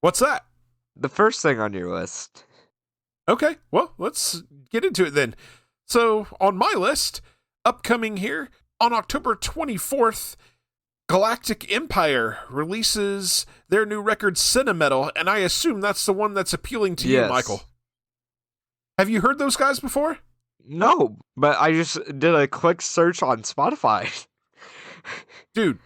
What's that? The first thing on your list. Okay, well, let's get into it then. So, on my list, upcoming here, on October 24th, Galactic Empire releases their new record, Cinemetal, and I assume that's the one that's appealing to you, Michael. Have you heard those guys before? No, but I just did a quick search on Spotify. Dude,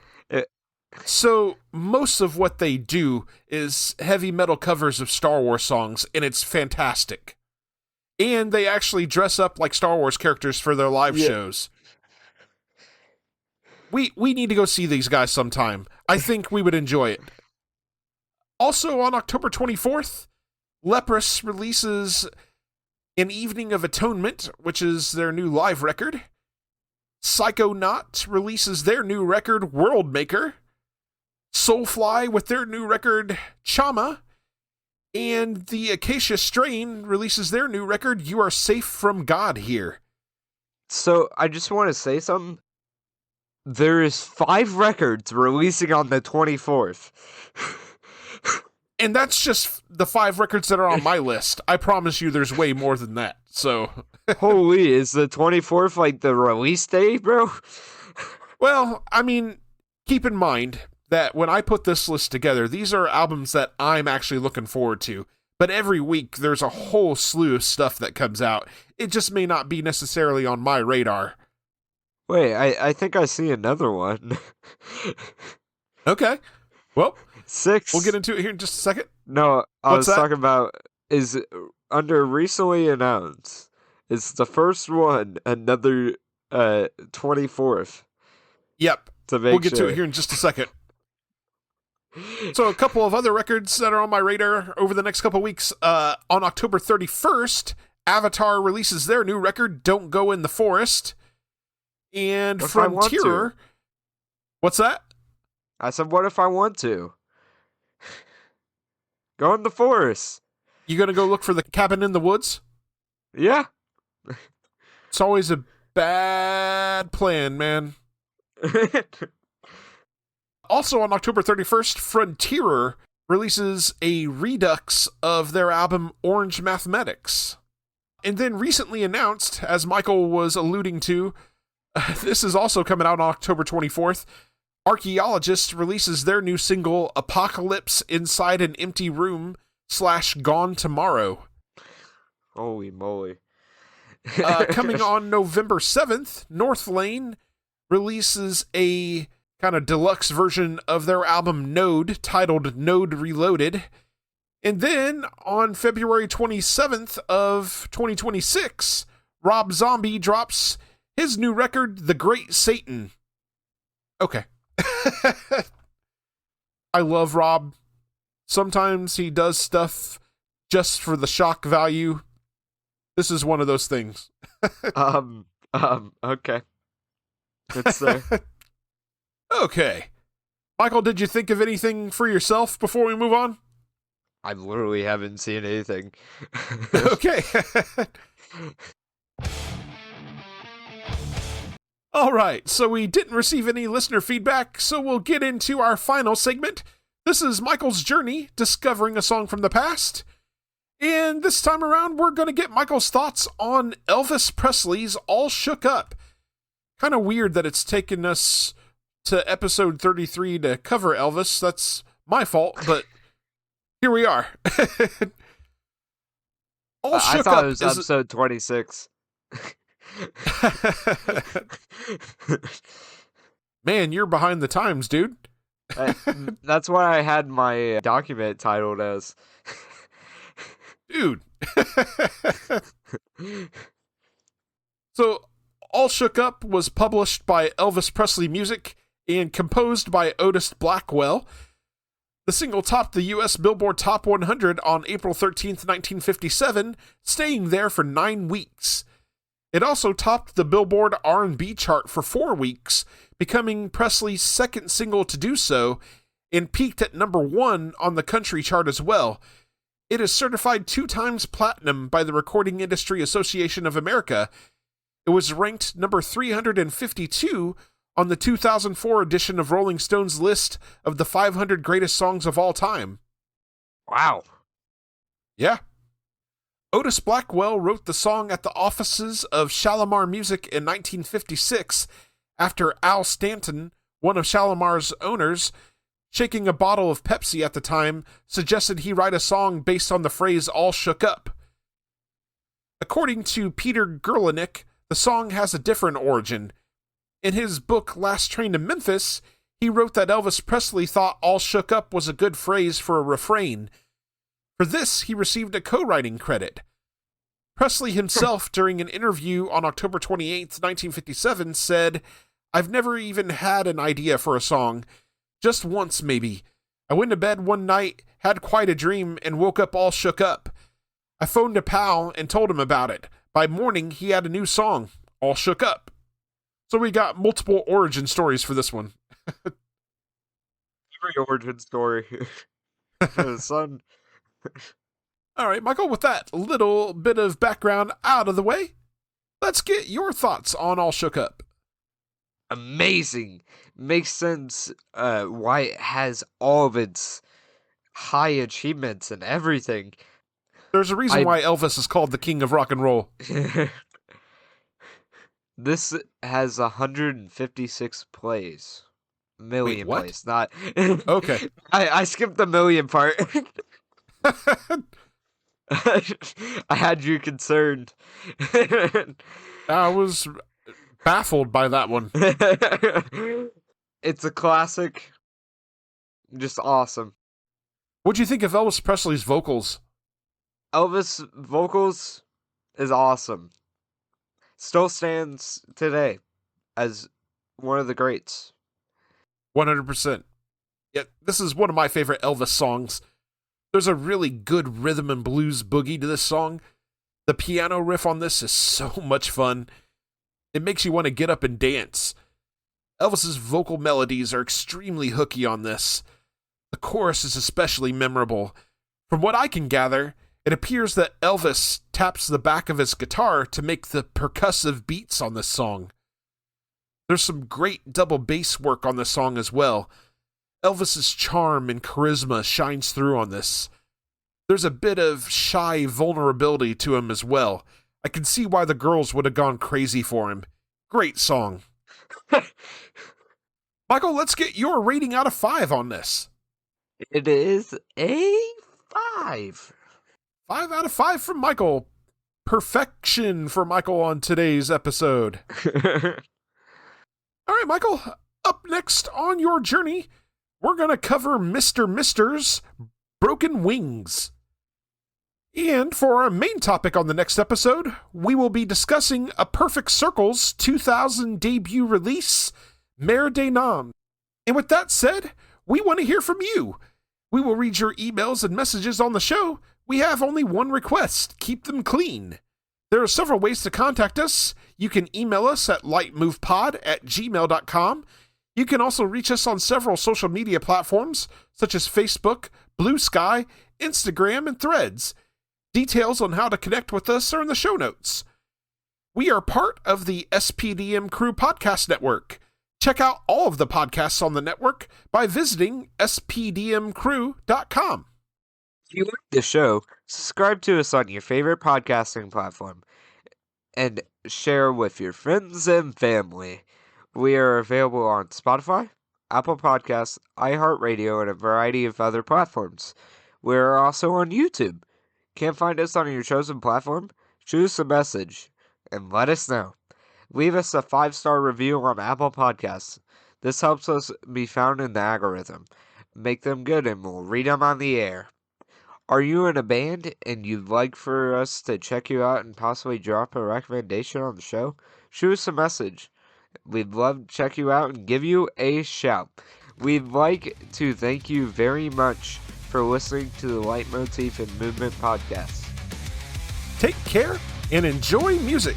so most of what they do is heavy metal covers of Star Wars songs, and it's fantastic. And they actually dress up like Star Wars characters for their live shows. We need to go see these guys sometime. I think we would enjoy it. Also on October 24th, Leprous releases An Evening of Atonement, which is their new live record. Psychonaut releases their new record, World Maker. Soulfly with their new record, Chama. And the Acacia Strain releases their new record, You Are Safe from God Here. So, I just want to say something. There is 5 records releasing on the 24th. And that's just the 5 records that are on my list. I promise you there's way more than that, so... Holy, is the 24th like the release day, bro? Well, I mean, keep in mind that when I put this list together, these are albums that I'm actually looking forward to. But every week, there's a whole slew of stuff that comes out. It just may not be necessarily on my radar. Wait, I think I see another one. Okay. Well, 6. we'll get into it here in just a second. No, I What's was that? talking about is under recently announced. It's the first one, another 24th. Yep. To make We'll get sure. to it here in just a second. So a couple of other records that are on my radar over the next couple of weeks. On October 31st, Avatar releases their new record, Don't Go in the Forest. And What if I want Frontier... to? What's that? I said, what if I want to? Go in the forest. You gonna go look for the cabin in the woods? Yeah. It's always a bad plan, man. Also on October 31st, Frontierer releases a redux of their album Orange Mathematics. And then recently announced, as Michael was alluding to, this is also coming out on October 24th, Archaeologist releases their new single, Apocalypse Inside an Empty Room / Gone Tomorrow. Holy moly. Coming on November 7th, North Lane releases a kind of deluxe version of their album Node, titled Node Reloaded. And then on February 27th of 2026, Rob Zombie drops his new record, The Great Satan. Okay. I love Rob. Sometimes he does stuff just for the shock value. This is one of those things. Okay. It's there. Okay. Michael, did you think of anything for yourself before we move on? I literally haven't seen anything. Okay. All right, so we didn't receive any listener feedback, so we'll get into our final segment. This is Michael's journey, discovering a song from the past. And this time around, we're going to get Michael's thoughts on Elvis Presley's All Shook Up. Kind of weird that it's taken us to episode 33 to cover Elvis. That's my fault, but here we are. All Shook I thought Up it was is episode 26. Man, you're behind the times, dude. That's what I had my document titled as. Dude. So, All Shook Up was published by Elvis Presley Music and composed by Otis Blackwell. The single topped the U.S. Billboard Top 100 on April 13th, 1957, staying there for 9 weeks. It also topped the Billboard R&B chart for 4 weeks, becoming Presley's second single to do so, and peaked at number 1 on the country chart as well. It is certified 2 times platinum by the Recording Industry Association of America. It was ranked number 352 on the 2004 edition of Rolling Stone's list of the 500 greatest songs of all time. Wow. Yeah. Otis Blackwell wrote the song at the offices of Shalimar Music in 1956 after Al Stanton, one of Shalimar's owners, shaking a bottle of Pepsi at the time, suggested he write a song based on the phrase all shook up. According to Peter Gerlach, the song has a different origin. In his book Last Train to Memphis, he wrote that Elvis Presley thought all shook up was a good phrase for a refrain. For this, he received a co-writing credit. Presley himself, during an interview on October 28, 1957, said, "I've never even had an idea for a song. Just once, maybe. I went to bed one night, had quite a dream, and woke up all shook up. I phoned a pal and told him about it. By morning, he had a new song, All Shook Up." So we got multiple origin stories for this one. Every origin story. Son. All right, Michael, with that little bit of background out of the way, let's get your thoughts on All Shook Up. Amazing. Makes sense why it has all of its high achievements and everything. There's a reason why Elvis is called the king of rock and roll. This has 156 plays. Million Wait, what? plays, not... Okay. I skipped the million part. I had you concerned. I was baffled by that one. It's a classic. Just awesome. What'd you think of Elvis Presley's vocals? Elvis vocals is awesome. Still stands today as one of the greats. 100%. Yeah, this is one of my favorite Elvis songs. There's a really good rhythm and blues boogie to this song. The piano riff on this is so much fun. It makes you want to get up and dance. Elvis's vocal melodies are extremely hooky on this. The chorus is especially memorable. From what I can gather, it appears that Elvis taps the back of his guitar to make the percussive beats on this song. There's some great double bass work on the song as well. Elvis's charm and charisma shines through on this. There's a bit of shy vulnerability to him as well. I can see why the girls would have gone crazy for him. Great song. Michael, let's get your rating out of 5 on this. It is a 5. 5 out of 5 from Michael. Perfection for Michael on today's episode. All right, Michael, up next on your journey, we're going to cover Mr. Mister's Broken Wings. And for our main topic on the next episode, we will be discussing A Perfect Circle's 2000 debut release, Mare de Nam. And with that said, we want to hear from you. We will read your emails and messages on the show. We have only one request: keep them clean. There are several ways to contact us. You can email us at lightmovepod@gmail.com. You can also reach us on several social media platforms, such as Facebook, Blue Sky, Instagram, and Threads. Details on how to connect with us are in the show notes. We are part of the SPDM Crew Podcast Network. Check out all of the podcasts on the network by visiting spdmcrew.com. If you like the show, subscribe to us on your favorite podcasting platform and share with your friends and family. We are available on Spotify, Apple Podcasts, iHeartRadio, and a variety of other platforms. We are also on YouTube. Can't find us on your chosen platform? Shoot us a message and let us know. Leave us a 5-star review on Apple Podcasts. This helps us be found in the algorithm. Make them good and we'll read them on the air. Are you in a band and you'd like for us to check you out and possibly drop a recommendation on the show? Shoot us a message. We'd love to check you out and give you a shout. We'd like to thank you very much for listening to the Leitmotif and Movement podcast. Take care and enjoy music.